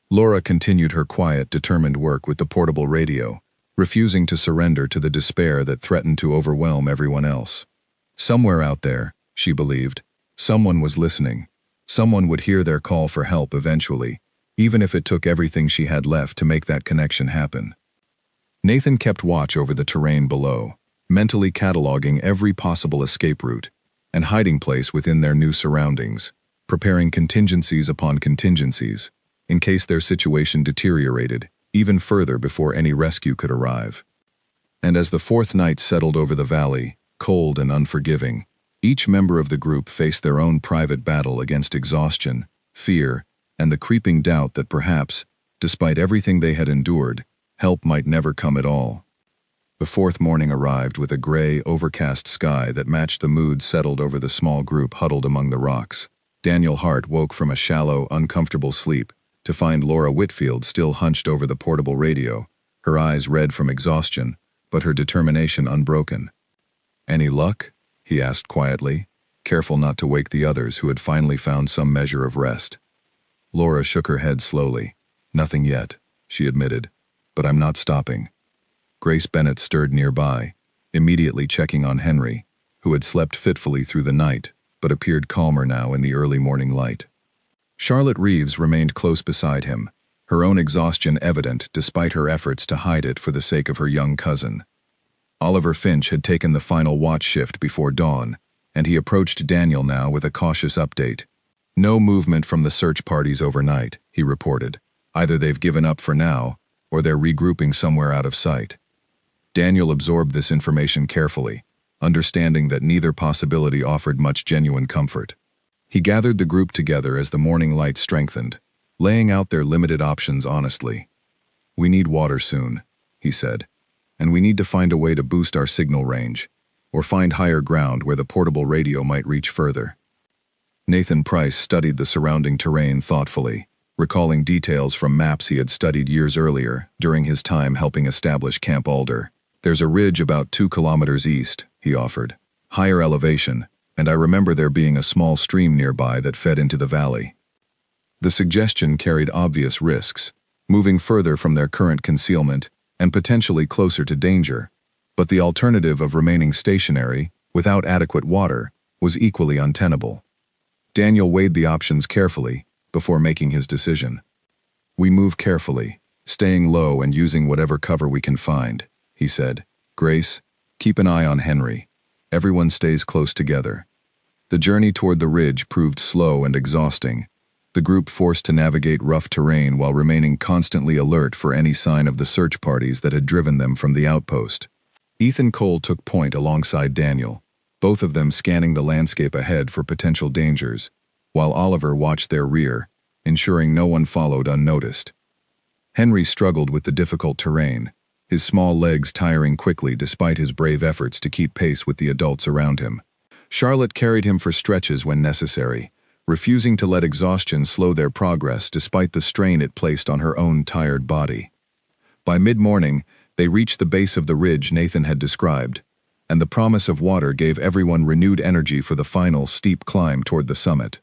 Laura continued her quiet, determined work with the portable radio, refusing to surrender to the despair that threatened to overwhelm everyone else. Somewhere out there, she believed, someone was listening. Someone would hear their call for help eventually, even if it took everything she had left to make that connection happen. Nathan kept watch over the terrain below, mentally cataloging every possible escape route and hiding place within their new surroundings, preparing contingencies upon contingencies, in case their situation deteriorated even further before any rescue could arrive. And as the fourth night settled over the valley, cold and unforgiving, each member of the group faced their own private battle against exhaustion, fear, and the creeping doubt that perhaps, despite everything they had endured, help might never come at all. The fourth morning arrived with a gray, overcast sky that matched the mood settled over the small group huddled among the rocks. Daniel Hart woke from a shallow, uncomfortable sleep to find Laura Whitfield still hunched over the portable radio, her eyes red from exhaustion, but her determination unbroken. "Any luck?" he asked quietly, careful not to wake the others who had finally found some measure of rest. Laura shook her head slowly. "Nothing yet," she admitted, "but I'm not stopping." Grace Bennett stirred nearby, immediately checking on Henry, who had slept fitfully through the night, but appeared calmer now in the early morning light. Charlotte Reeves remained close beside him, her own exhaustion evident despite her efforts to hide it for the sake of her young cousin. Oliver Finch had taken the final watch shift before dawn, and he approached Daniel now with a cautious update. "No movement from the search parties overnight," he reported. "Either they've given up for now, or they're regrouping somewhere out of sight." Daniel absorbed this information carefully, understanding that neither possibility offered much genuine comfort. He gathered the group together as the morning light strengthened, laying out their limited options honestly. "We need water soon," he said, "and we need to find a way to boost our signal range, or find higher ground where the portable radio might reach further." Nathan Price studied the surrounding terrain thoughtfully, recalling details from maps he had studied years earlier during his time helping establish Camp Alder. "There's a ridge about 2 kilometers east," he offered. "Higher elevation, and I remember there being a small stream nearby that fed into the valley." The suggestion carried obvious risks, moving further from their current concealment and potentially closer to danger, but the alternative of remaining stationary, without adequate water, was equally untenable. Daniel weighed the options carefully before making his decision. "We move carefully, staying low and using whatever cover we can find," he said. "Grace, keep an eye on Henry. Everyone stays close together." The journey toward the ridge proved slow and exhausting, the group forced to navigate rough terrain while remaining constantly alert for any sign of the search parties that had driven them from the outpost. Ethan Cole took point alongside Daniel, both of them scanning the landscape ahead for potential dangers, while Oliver watched their rear, ensuring no one followed unnoticed. Henry struggled with the difficult terrain, his small legs tiring quickly despite his brave efforts to keep pace with the adults around him. Charlotte carried him for stretches when necessary, refusing to let exhaustion slow their progress despite the strain it placed on her own tired body. By mid-morning, they reached the base of the ridge Nathan had described, and the promise of water gave everyone renewed energy for the final steep climb toward the summit.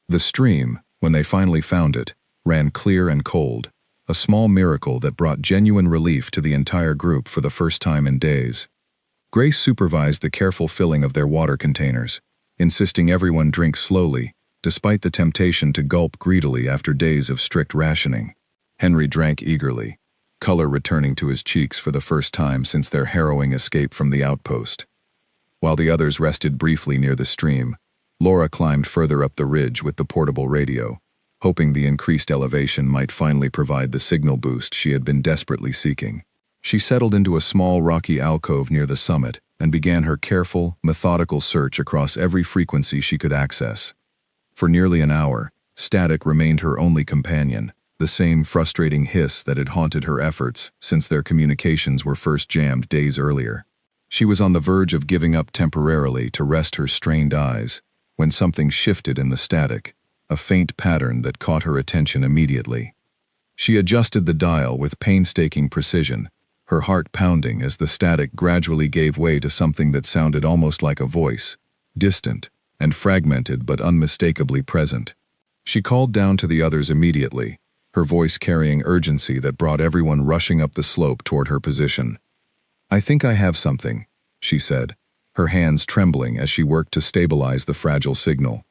The stream, when they finally found it, ran clear and cold, a small miracle that brought genuine relief to the entire group for the first time in days. Grace supervised the careful filling of their water containers, insisting everyone drink slowly, despite the temptation to gulp greedily after days of strict rationing. Henry drank eagerly, color returning to his cheeks for the first time since their harrowing escape from the outpost. While the others rested briefly near the stream, Laura climbed further up the ridge with the portable radio, hoping the increased elevation might finally provide the signal boost she had been desperately seeking. She settled into a small rocky alcove near the summit and began her careful, methodical search across every frequency she could access. For nearly an hour, static remained her only companion, the same frustrating hiss that had haunted her efforts since their communications were first jammed days earlier. She was on the verge of giving up temporarily to rest her strained eyes, when something shifted in the static, a faint pattern that caught her attention immediately. She adjusted the dial with painstaking precision, her heart pounding as the static gradually gave way to something that sounded almost like a voice, distant and fragmented but unmistakably present. She called down to the others immediately, her voice carrying urgency that brought everyone rushing up the slope toward her position. "I think I have something," she said, her hands trembling as she worked to stabilize the fragile signal.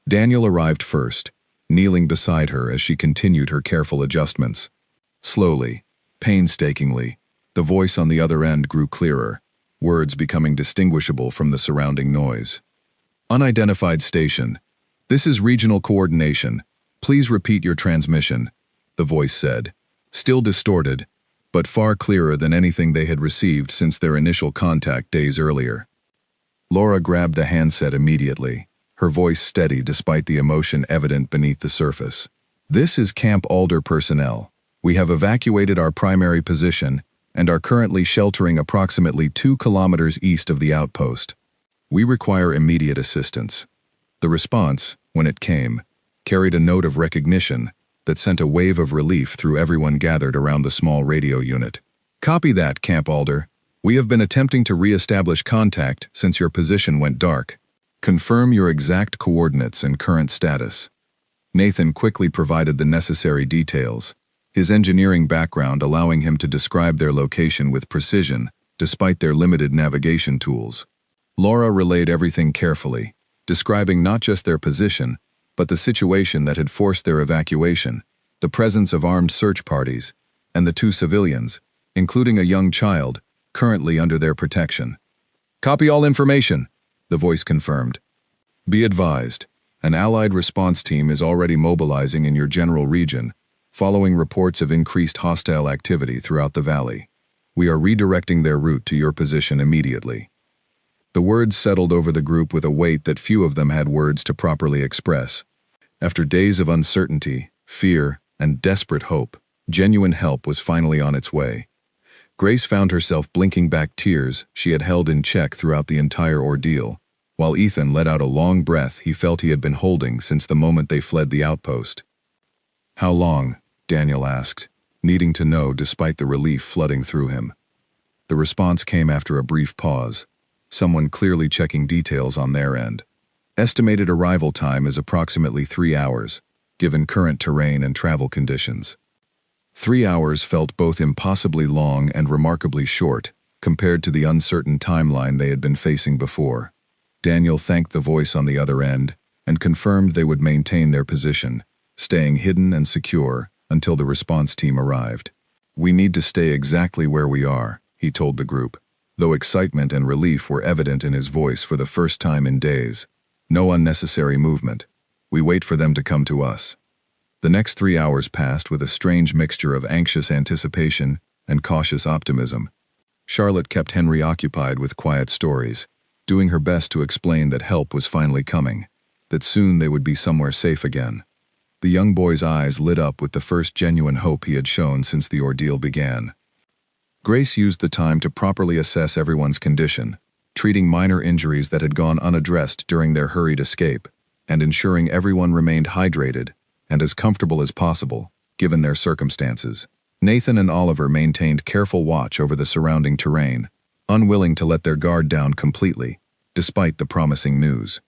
Daniel arrived first, kneeling beside her as she continued her careful adjustments. Slowly, painstakingly, the voice on the other end grew clearer, words becoming distinguishable from the surrounding noise. Unidentified station. This is regional coordination. Please repeat your transmission, the voice said, still distorted, but far clearer than anything they had received since their initial contact days earlier. Laura grabbed the handset immediately, her voice steady despite the emotion evident beneath the surface. This is Camp Alder personnel. We have evacuated our primary position and are currently sheltering approximately 2 kilometers east of the outpost. We require immediate assistance. The response, when it came, carried a note of recognition that sent a wave of relief through everyone gathered around the small radio unit. Copy that, Camp Alder. We have been attempting to re-establish contact since your position went dark. Confirm your exact coordinates and current status. Nathan quickly provided the necessary details, his engineering background allowing him to describe their location with precision, despite their limited navigation tools. Laura relayed everything carefully, describing not just their position, but the situation that had forced their evacuation, the presence of armed search parties, and the 2 civilians, including a young child, currently under their protection. Copy all information, the voice confirmed. Be advised, an Allied response team is already mobilizing in your general region, following reports of increased hostile activity throughout the valley. We are redirecting their route to your position immediately. The words settled over the group with a weight that few of them had words to properly express. After days of uncertainty, fear, and desperate hope, genuine help was finally on its way. Grace found herself blinking back tears she had held in check throughout the entire ordeal, while Ethan let out a long breath he felt he had been holding since the moment they fled the outpost. How long? Daniel asked, needing to know despite the relief flooding through him. The response came after a brief pause, someone clearly checking details on their end. Estimated arrival time is approximately 3 hours, given current terrain and travel conditions. 3 hours felt both impossibly long and remarkably short, compared to the uncertain timeline they had been facing before. Daniel thanked the voice on the other end, and confirmed they would maintain their position, staying hidden and secure until the response team arrived. We need to stay exactly where we are, he told the group, though excitement and relief were evident in his voice for the first time in days. No unnecessary movement. We wait for them to come to us. The next 3 hours passed with a strange mixture of anxious anticipation and cautious optimism. Charlotte kept Henry occupied with quiet stories, doing her best to explain that help was finally coming, that soon they would be somewhere safe again. The young boy's eyes lit up with the first genuine hope he had shown since the ordeal began. Grace used the time to properly assess everyone's condition, treating minor injuries that had gone unaddressed during their hurried escape, and ensuring everyone remained hydrated and as comfortable as possible, given their circumstances. Nathan and Oliver maintained careful watch over the surrounding terrain, unwilling to let their guard down completely, despite the promising news.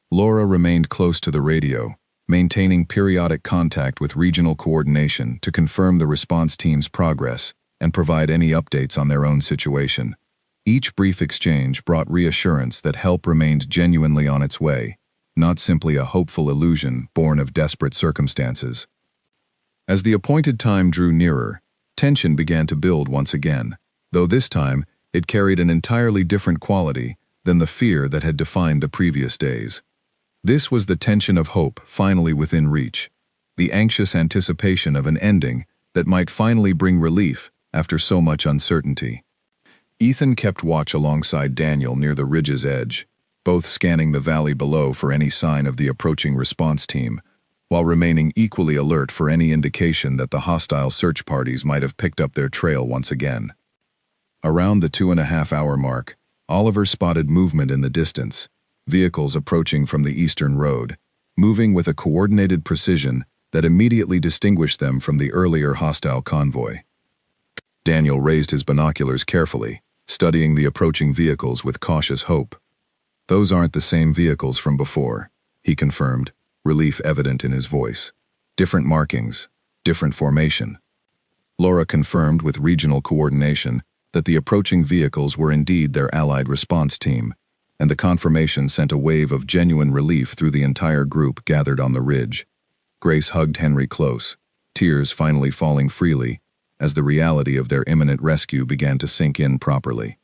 Laura remained close to the radio, maintaining periodic contact with regional coordination to confirm the response team's progress and provide any updates on their own situation. Each brief exchange brought reassurance that help remained genuinely on its way, not simply a hopeful illusion born of desperate circumstances. As the appointed time drew nearer, tension began to build once again, though this time it carried an entirely different quality than the fear that had defined the previous days. This was the tension of hope finally within reach, the anxious anticipation of an ending that might finally bring relief after so much uncertainty. Ethan kept watch alongside Daniel near the ridge's edge, both scanning the valley below for any sign of the approaching response team, while remaining equally alert for any indication that the hostile search parties might have picked up their trail once again. Around the 2.5-hour mark, Oliver spotted movement in the distance, vehicles approaching from the eastern road, moving with a coordinated precision that immediately distinguished them from the earlier hostile convoy. Daniel raised his binoculars carefully, studying the approaching vehicles with cautious hope. Those aren't the same vehicles from before, he confirmed, relief evident in his voice. Different markings, different formation. Laura confirmed with regional coordination that the approaching vehicles were indeed their allied response team, and the confirmation sent a wave of genuine relief through the entire group gathered on the ridge. Grace hugged Henry close, tears finally falling freely as the reality of their imminent rescue began to sink in properly.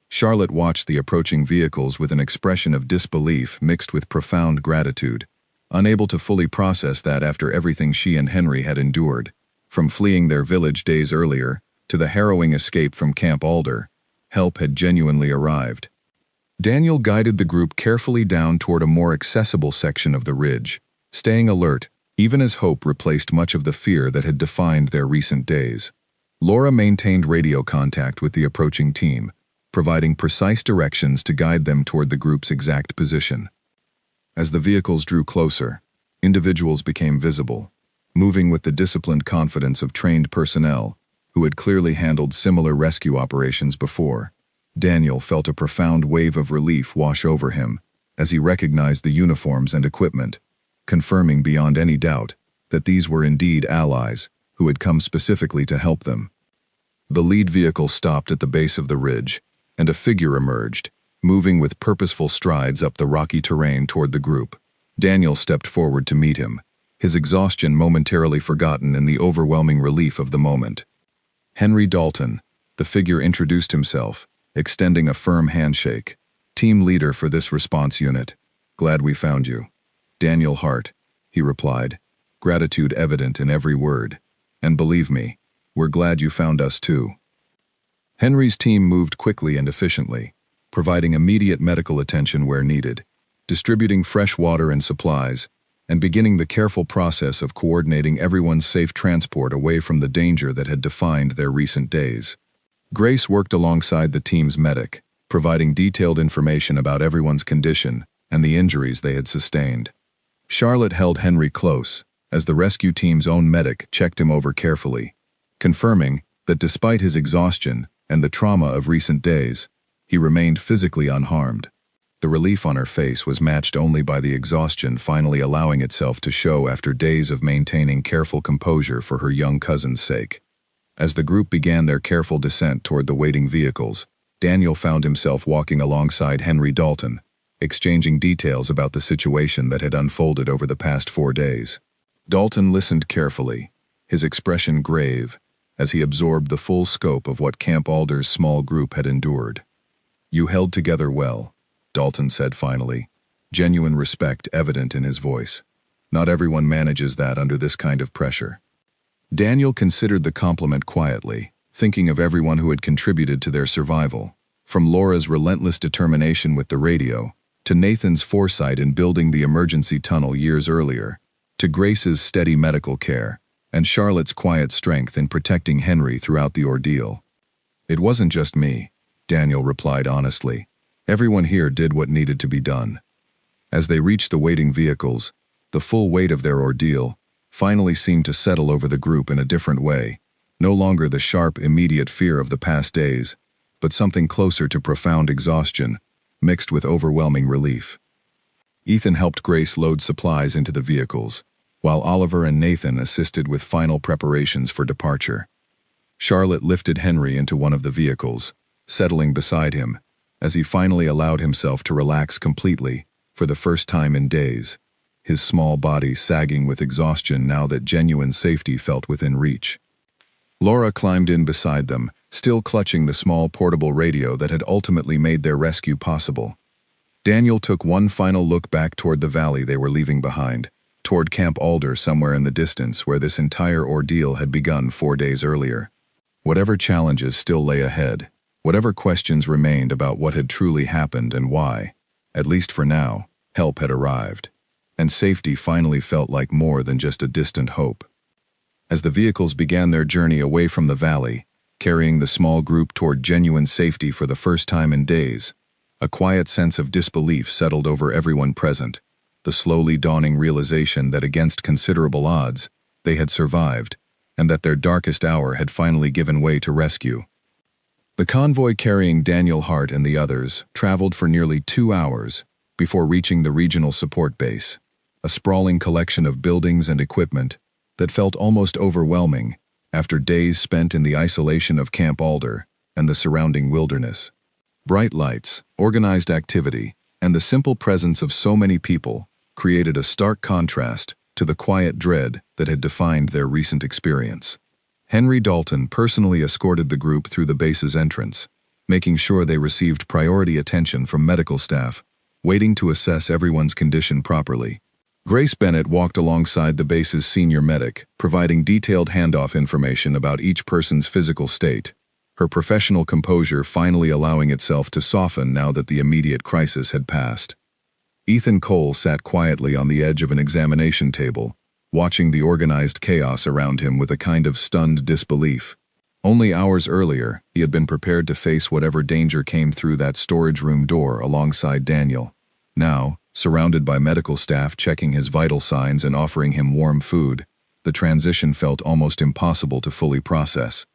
Charlotte watched the approaching vehicles with an expression of disbelief mixed with profound gratitude, unable to fully process that after everything she and Henry had endured, from fleeing their village days earlier to the harrowing escape from Camp Alder, help had genuinely arrived. Daniel guided the group carefully down toward a more accessible section of the ridge, staying alert even as hope replaced much of the fear that had defined their recent days. Laura maintained radio contact with the approaching team, providing precise directions to guide them toward the group's exact position. As the vehicles drew closer, individuals became visible, moving with the disciplined confidence of trained personnel who had clearly handled similar rescue operations before. Daniel felt a profound wave of relief wash over him as he recognized the uniforms and equipment, confirming beyond any doubt that these were indeed allies who had come specifically to help them. The lead vehicle stopped at the base of the ridge, and a figure emerged, moving with purposeful strides up the rocky terrain toward the group. Daniel stepped forward to meet him, his exhaustion momentarily forgotten in the overwhelming relief of the moment. Henry Dalton, the figure introduced himself, extending a firm handshake. "Team leader for this response unit. Glad we found you." "Daniel Hart," he replied, gratitude evident in every word. "And believe me, we're glad you found us too." Henry's team moved quickly and efficiently, providing immediate medical attention where needed, distributing fresh water and supplies, and beginning the careful process of coordinating everyone's safe transport away from the danger that had defined their recent days. Grace worked alongside the team's medic, providing detailed information about everyone's condition and the injuries they had sustained. Charlotte held Henry close as the rescue team's own medic checked him over carefully, confirming that despite his exhaustion and the trauma of recent days, he remained physically unharmed. The relief on her face was matched only by the exhaustion finally allowing itself to show after days of maintaining careful composure for her young cousin's sake. As the group began their careful descent toward the waiting vehicles, Daniel found himself walking alongside Henry Dalton, exchanging details about the situation that had unfolded over the past 4 days. Dalton listened carefully, his expression grave, as he absorbed the full scope of what Camp Alder's small group had endured. "You held together well," Dalton said finally, genuine respect evident in his voice. "Not everyone manages that under this kind of pressure." Daniel considered the compliment quietly, thinking of everyone who had contributed to their survival, from Laura's relentless determination with the radio, to Nathan's foresight in building the emergency tunnel years earlier, to Grace's steady medical care, and Charlotte's quiet strength in protecting Henry throughout the ordeal. "It wasn't just me," Daniel replied honestly. "Everyone here did what needed to be done." As they reached the waiting vehicles, the full weight of their ordeal finally seemed to settle over the group in a different way, no longer the sharp, immediate fear of the past days, but something closer to profound exhaustion, mixed with overwhelming relief. Ethan helped Grace load supplies into the vehicles, while Oliver and Nathan assisted with final preparations for departure. Charlotte lifted Henry into one of the vehicles, settling beside him, as he finally allowed himself to relax completely, for the first time in days, his small body sagging with exhaustion now that genuine safety felt within reach. Laura climbed in beside them, still clutching the small portable radio that had ultimately made their rescue possible. Daniel took one final look back toward the valley they were leaving behind, toward Camp Alder somewhere in the distance where this entire ordeal had begun 4 days earlier. Whatever challenges still lay ahead, whatever questions remained about what had truly happened and why, at least for now, help had arrived, and safety finally felt like more than just a distant hope. As the vehicles began their journey away from the valley, carrying the small group toward genuine safety for the first time in days, a quiet sense of disbelief settled over everyone present, the slowly dawning realization that against considerable odds, they had survived, and that their darkest hour had finally given way to rescue. The convoy carrying Daniel Hart and the others traveled for nearly 2 hours before reaching the regional support base, a sprawling collection of buildings and equipment that felt almost overwhelming after days spent in the isolation of Camp Alder and the surrounding wilderness. Bright lights, organized activity, and the simple presence of so many people created a stark contrast to the quiet dread that had defined their recent experience. Henry Dalton personally escorted the group through the base's entrance, making sure they received priority attention from medical staff, waiting to assess everyone's condition properly. Grace Bennett walked alongside the base's senior medic, providing detailed handoff information about each person's physical state, her professional composure finally allowing itself to soften now that the immediate crisis had passed. Ethan Cole sat quietly on the edge of an examination table, watching the organized chaos around him with a kind of stunned disbelief. Only hours earlier, he had been prepared to face whatever danger came through that storage room door alongside Daniel. Now, surrounded by medical staff checking his vital signs and offering him warm food, the transition felt almost impossible to fully process.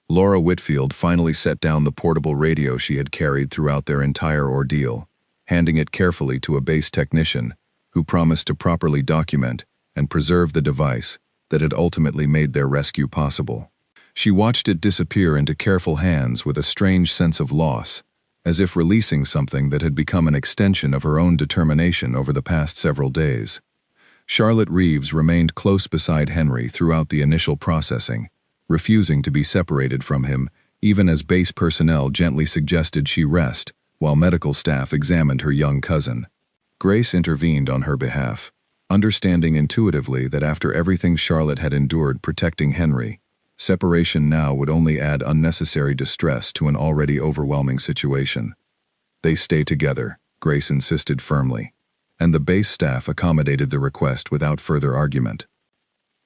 Laura Whitfield finally set down the portable radio she had carried throughout their entire ordeal, handing it carefully to a base technician who promised to properly document and preserve the device that had ultimately made their rescue possible. She watched it disappear into careful hands with a strange sense of loss, as if releasing something that had become an extension of her own determination over the past several days. Charlotte Reeves remained close beside Henry throughout the initial processing, refusing to be separated from him, even as base personnel gently suggested she rest while medical staff examined her young cousin. Grace intervened on her behalf, understanding intuitively that after everything Charlotte had endured protecting Henry, separation now would only add unnecessary distress to an already overwhelming situation. They stay together, Grace insisted firmly, and the base staff accommodated the request without further argument.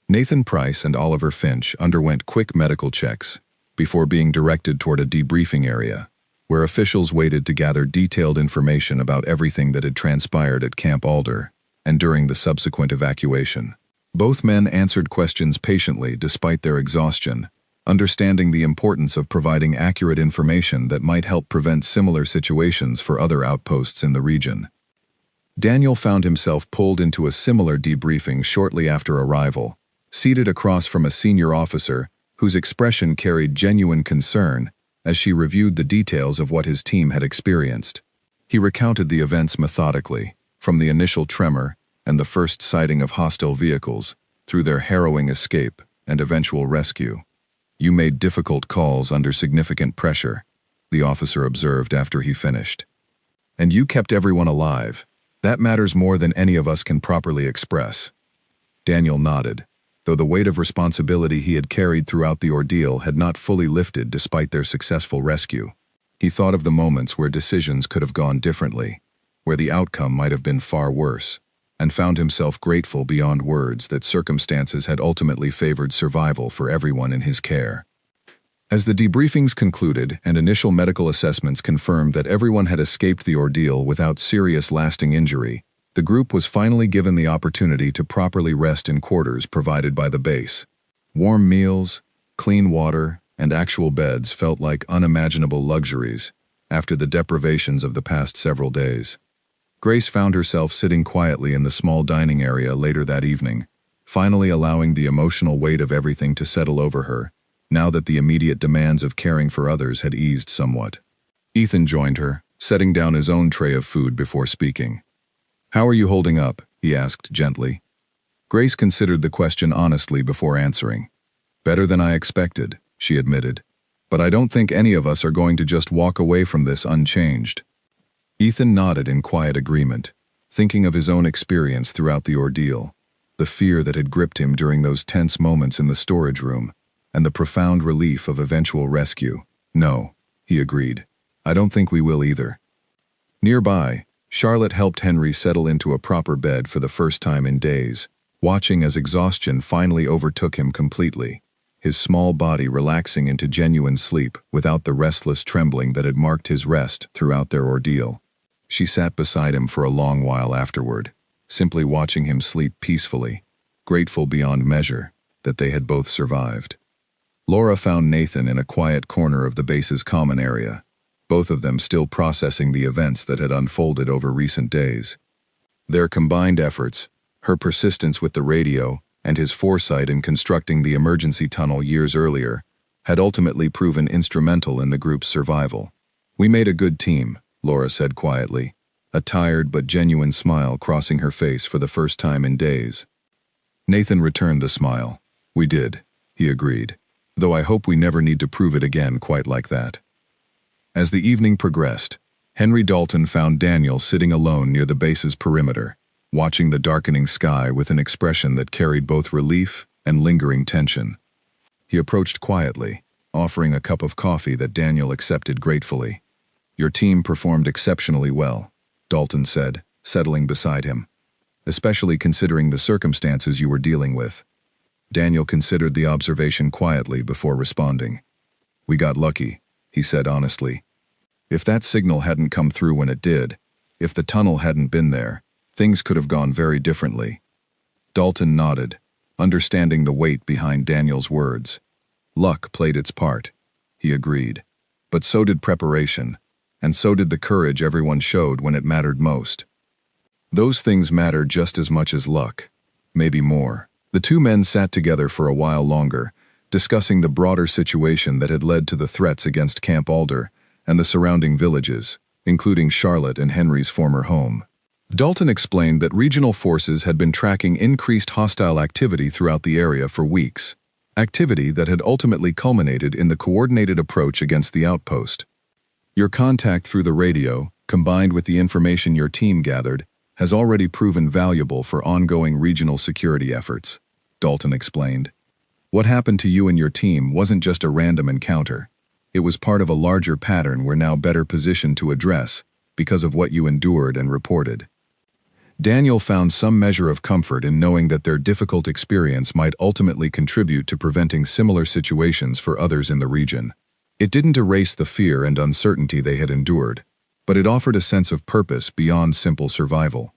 Nathan Price and Oliver Finch underwent quick medical checks before being directed toward a debriefing area, where officials waited to gather detailed information about everything that had transpired at Camp Alder and during the subsequent evacuation. Both men answered questions patiently despite their exhaustion, understanding the importance of providing accurate information that might help prevent similar situations for other outposts in the region. Daniel found himself pulled into a similar debriefing shortly after arrival, seated across from a senior officer whose expression carried genuine concern as she reviewed the details of what his team had experienced. He recounted the events methodically, from the initial tremor and the first sighting of hostile vehicles, through their harrowing escape and eventual rescue. "You made difficult calls under significant pressure," the officer observed after he finished. "And you kept everyone alive. That matters more than any of us can properly express." Daniel nodded, though the weight of responsibility he had carried throughout the ordeal had not fully lifted despite their successful rescue. He thought of the moments where decisions could have gone differently, where the outcome might have been far worse, and found himself grateful beyond words that circumstances had ultimately favored survival for everyone in his care. As the debriefings concluded and initial medical assessments confirmed that everyone had escaped the ordeal without serious lasting injury, the group was finally given the opportunity to properly rest in quarters provided by the base. Warm meals, clean water, and actual beds felt like unimaginable luxuries after the deprivations of the past several days. Grace found herself sitting quietly in the small dining area later that evening, finally allowing the emotional weight of everything to settle over her, now that the immediate demands of caring for others had eased somewhat. Ethan joined her, setting down his own tray of food before speaking. "How are you holding up?" he asked gently. Grace considered the question honestly before answering. "Better than I expected," she admitted. "But I don't think any of us are going to just walk away from this unchanged." Ethan nodded in quiet agreement, thinking of his own experience throughout the ordeal, the fear that had gripped him during those tense moments in the storage room, and the profound relief of eventual rescue. "No," he agreed. "I don't think we will either." Nearby, Charlotte helped Henry settle into a proper bed for the first time in days, watching as exhaustion finally overtook him completely, his small body relaxing into genuine sleep without the restless trembling that had marked his rest throughout their ordeal. She sat beside him for a long while afterward, simply watching him sleep peacefully, grateful beyond measure that they had both survived. Laura found Nathan in a quiet corner of the base's common area, both of them still processing the events that had unfolded over recent days. Their combined efforts, her persistence with the radio, and his foresight in constructing the emergency tunnel years earlier, had ultimately proven instrumental in the group's survival. "We made a good team," Laura said quietly, a tired but genuine smile crossing her face for the first time in days. Nathan returned the smile. "We did," he agreed, "though I hope we never need to prove it again quite like that." As the evening progressed, Henry Dalton found Daniel sitting alone near the base's perimeter, watching the darkening sky with an expression that carried both relief and lingering tension. He approached quietly, offering a cup of coffee that Daniel accepted gratefully. "Your team performed exceptionally well," Dalton said, settling beside him, "especially considering the circumstances you were dealing with." Daniel considered the observation quietly before responding. "We got lucky," he said honestly. "If that signal hadn't come through when it did, if the tunnel hadn't been there, things could have gone very differently." Dalton nodded, understanding the weight behind Daniel's words. "Luck played its part," he agreed. "But so did preparation, and so did the courage everyone showed when it mattered most. Those things mattered just as much as luck, maybe more." The two men sat together for a while longer, discussing the broader situation that had led to the threats against Camp Alder and the surrounding villages, including Charlotte and Henry's former home. Dalton explained that regional forces had been tracking increased hostile activity throughout the area for weeks, activity that had ultimately culminated in the coordinated approach against the outpost. "Your contact through the radio, combined with the information your team gathered, has already proven valuable for ongoing regional security efforts," Dalton explained. "What happened to you and your team wasn't just a random encounter. It was part of a larger pattern we're now better positioned to address because of what you endured and reported." Daniel found some measure of comfort in knowing that their difficult experience might ultimately contribute to preventing similar situations for others in the region. It didn't erase the fear and uncertainty they had endured, but it offered a sense of purpose beyond simple survival.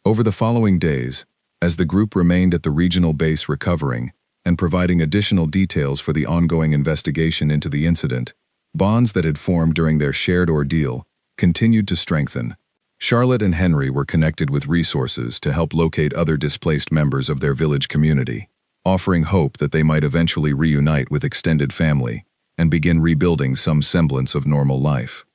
Over the following days, as the group remained at the regional base recovering and providing additional details for the ongoing investigation into the incident, bonds that had formed during their shared ordeal continued to strengthen. Charlotte and Henry were connected with resources to help locate other displaced members of their village community, offering hope that they might eventually reunite with extended family and begin rebuilding some semblance of normal life.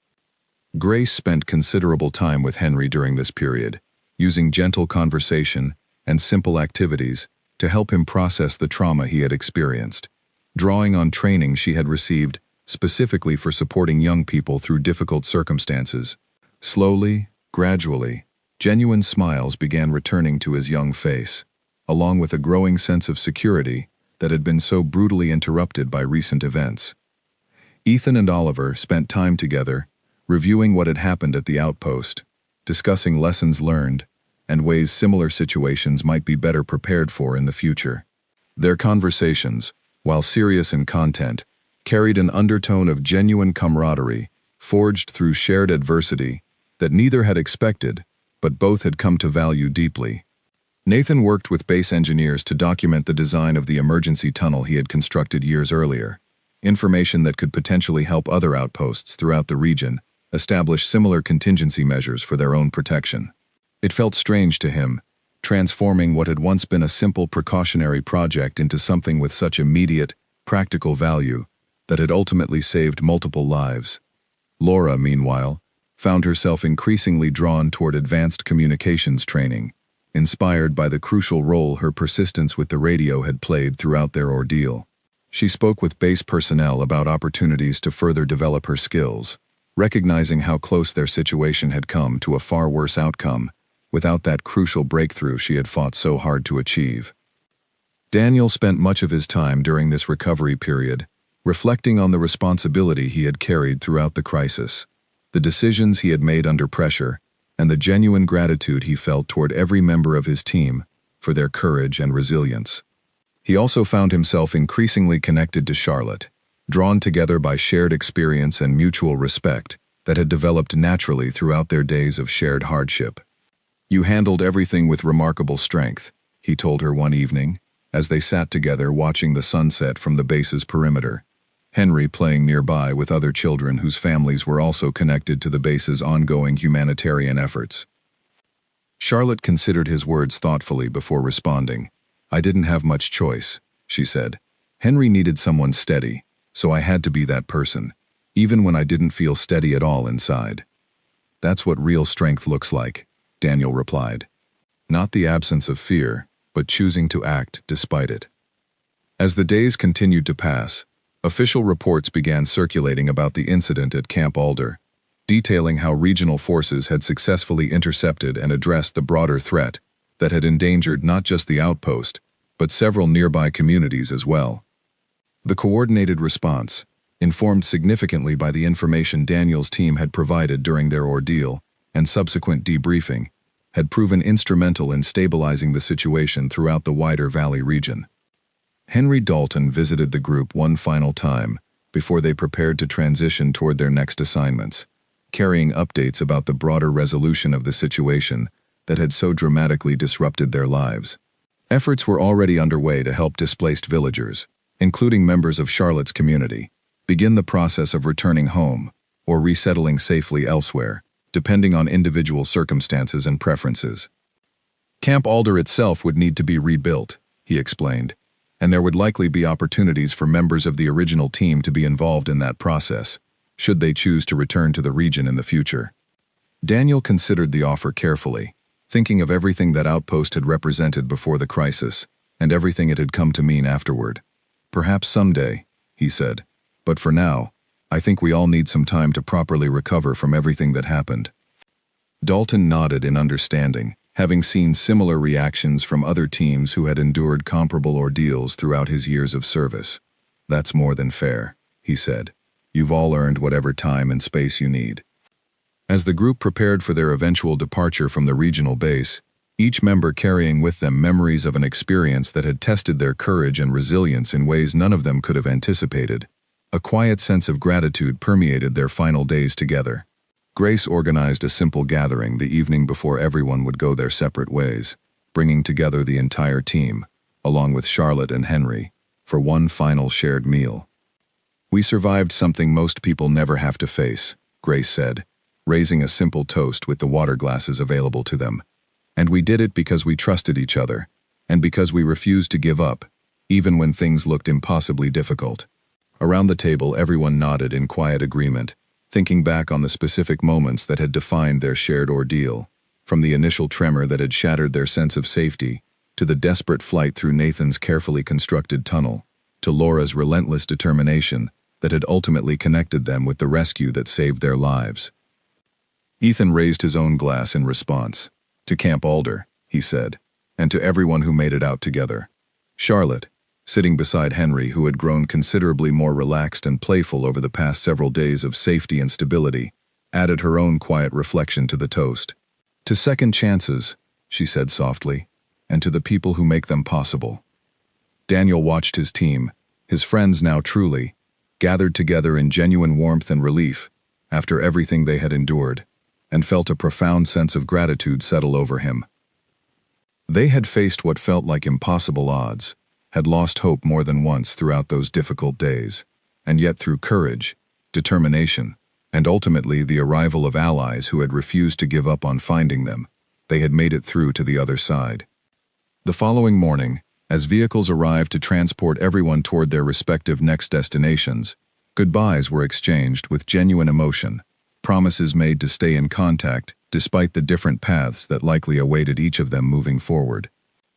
Grace spent considerable time with Henry during this period, using gentle conversation and simple activities to help him process the trauma he had experienced, drawing on training she had received specifically for supporting young people through difficult circumstances. Slowly, gradually, genuine smiles began returning to his young face, along with a growing sense of security that had been so brutally interrupted by recent events. Ethan and Oliver spent time together, reviewing what had happened at the outpost, discussing lessons learned, and ways similar situations might be better prepared for in the future. Their conversations, while serious in content, carried an undertone of genuine camaraderie, forged through shared adversity that neither had expected, but both had come to value deeply. Nathan worked with base engineers to document the design of the emergency tunnel he had constructed years earlier, information that could potentially help other outposts throughout the region establish similar contingency measures for their own protection. It felt strange to him, transforming what had once been a simple precautionary project into something with such immediate, practical value that had ultimately saved multiple lives. Laura, meanwhile, found herself increasingly drawn toward advanced communications training, inspired by the crucial role her persistence with the radio had played throughout their ordeal. She spoke with base personnel about opportunities to further develop her skills, recognizing how close their situation had come to a far worse outcome without that crucial breakthrough she had fought so hard to achieve. Daniel spent much of his time during this recovery period reflecting on the responsibility he had carried throughout the crisis, the decisions he had made under pressure, and the genuine gratitude he felt toward every member of his team for their courage and resilience. He also found himself increasingly connected to Charlotte, drawn together by shared experience and mutual respect that had developed naturally throughout their days of shared hardship. "You handled everything with remarkable strength," he told her one evening, as they sat together watching the sunset from the base's perimeter, Henry playing nearby with other children whose families were also connected to the base's ongoing humanitarian efforts. Charlotte considered his words thoughtfully before responding. "I didn't have much choice," she said. "Henry needed someone steady, so I had to be that person, even when I didn't feel steady at all inside. That's what real strength looks like, Daniel replied. Not the absence of fear, but choosing to act despite it. As the days continued to pass, official reports began circulating about the incident at Camp Alder, detailing how regional forces had successfully intercepted and addressed the broader threat that had endangered not just the outpost, but several nearby communities as well. The coordinated response, informed significantly by the information Daniel's team had provided during their ordeal and subsequent debriefing, had proven instrumental in stabilizing the situation throughout the wider valley region. Henry Dalton visited the group one final time before they prepared to transition toward their next assignments, carrying updates about the broader resolution of the situation that had so dramatically disrupted their lives. Efforts were already underway to help displaced villagers, including members of Charlotte's community, begin the process of returning home or resettling safely elsewhere, depending on individual circumstances and preferences. Camp Alder itself would need to be rebuilt, he explained, and there would likely be opportunities for members of the original team to be involved in that process, should they choose to return to the region in the future. Daniel considered the offer carefully, thinking of everything that outpost had represented before the crisis, and everything it had come to mean afterward. Perhaps someday, he said, but for now, I think we all need some time to properly recover from everything that happened. Dalton nodded in understanding, having seen similar reactions from other teams who had endured comparable ordeals throughout his years of service. That's more than fair, he said. You've all earned whatever time and space you need. As the group prepared for their eventual departure from the regional base, each member carrying with them memories of an experience that had tested their courage and resilience in ways none of them could have anticipated, a quiet sense of gratitude permeated their final days together. Grace organized a simple gathering the evening before everyone would go their separate ways, bringing together the entire team, along with Charlotte and Henry, for one final shared meal. We survived something most people never have to face, Grace said, raising a simple toast with the water glasses available to them. And we did it because we trusted each other, and because we refused to give up, even when things looked impossibly difficult. Around the table, everyone nodded in quiet agreement, thinking back on the specific moments that had defined their shared ordeal, from the initial tremor that had shattered their sense of safety, to the desperate flight through Nathan's carefully constructed tunnel, to Laura's relentless determination that had ultimately connected them with the rescue that saved their lives. Ethan raised his own glass in response. To Camp Alder, he said, and to everyone who made it out together. Charlotte, sitting beside Henry, who had grown considerably more relaxed and playful over the past several days of safety and stability, added her own quiet reflection to the toast. To second chances, she said softly, and to the people who make them possible. Daniel watched his team, his friends now truly, gathered together in genuine warmth and relief after everything they had endured, and felt a profound sense of gratitude settle over him. They had faced what felt like impossible odds, had lost hope more than once throughout those difficult days, and yet through courage, determination, and ultimately the arrival of allies who had refused to give up on finding them, they had made it through to the other side. The following morning, as vehicles arrived to transport everyone toward their respective next destinations, goodbyes were exchanged with genuine emotion, promises made to stay in contact despite the different paths that likely awaited each of them moving forward.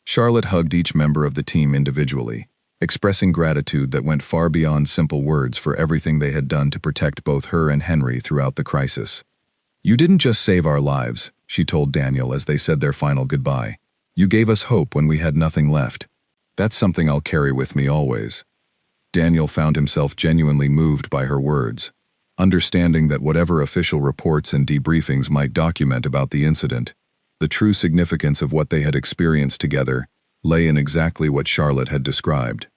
Charlotte hugged each member of the team individually, expressing gratitude that went far beyond simple words for everything they had done to protect both her and Henry throughout the crisis. "You didn't just save our lives," she told Daniel as they said their final goodbye. "You gave us hope when we had nothing left. That's something I'll carry with me always." Daniel found himself genuinely moved by her words, understanding that whatever official reports and debriefings might document about the incident, the true significance of what they had experienced together lay in exactly what Charlotte had described.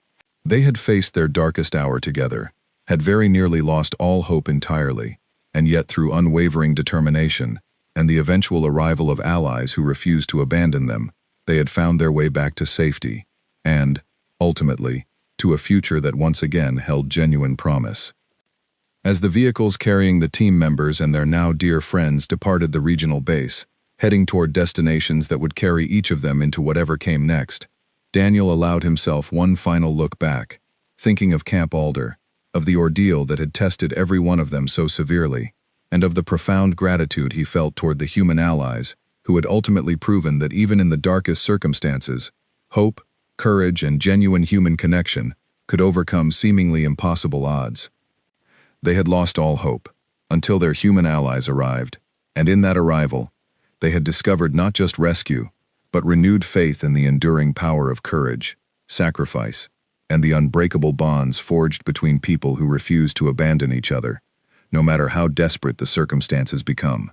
They had faced their darkest hour together, had very nearly lost all hope entirely, and yet through unwavering determination and the eventual arrival of allies who refused to abandon them, they had found their way back to safety and, ultimately, to a future that once again held genuine promise. As the vehicles carrying the team members and their now dear friends departed the regional base, heading toward destinations that would carry each of them into whatever came next, Daniel allowed himself one final look back, thinking of Camp Alder, of the ordeal that had tested every one of them so severely, and of the profound gratitude he felt toward the human allies who had ultimately proven that even in the darkest circumstances, hope, courage, and genuine human connection could overcome seemingly impossible odds. They had lost all hope, until their human allies arrived, and in that arrival, they had discovered not just rescue, but renewed faith in the enduring power of courage, sacrifice, and the unbreakable bonds forged between people who refuse to abandon each other, no matter how desperate the circumstances become.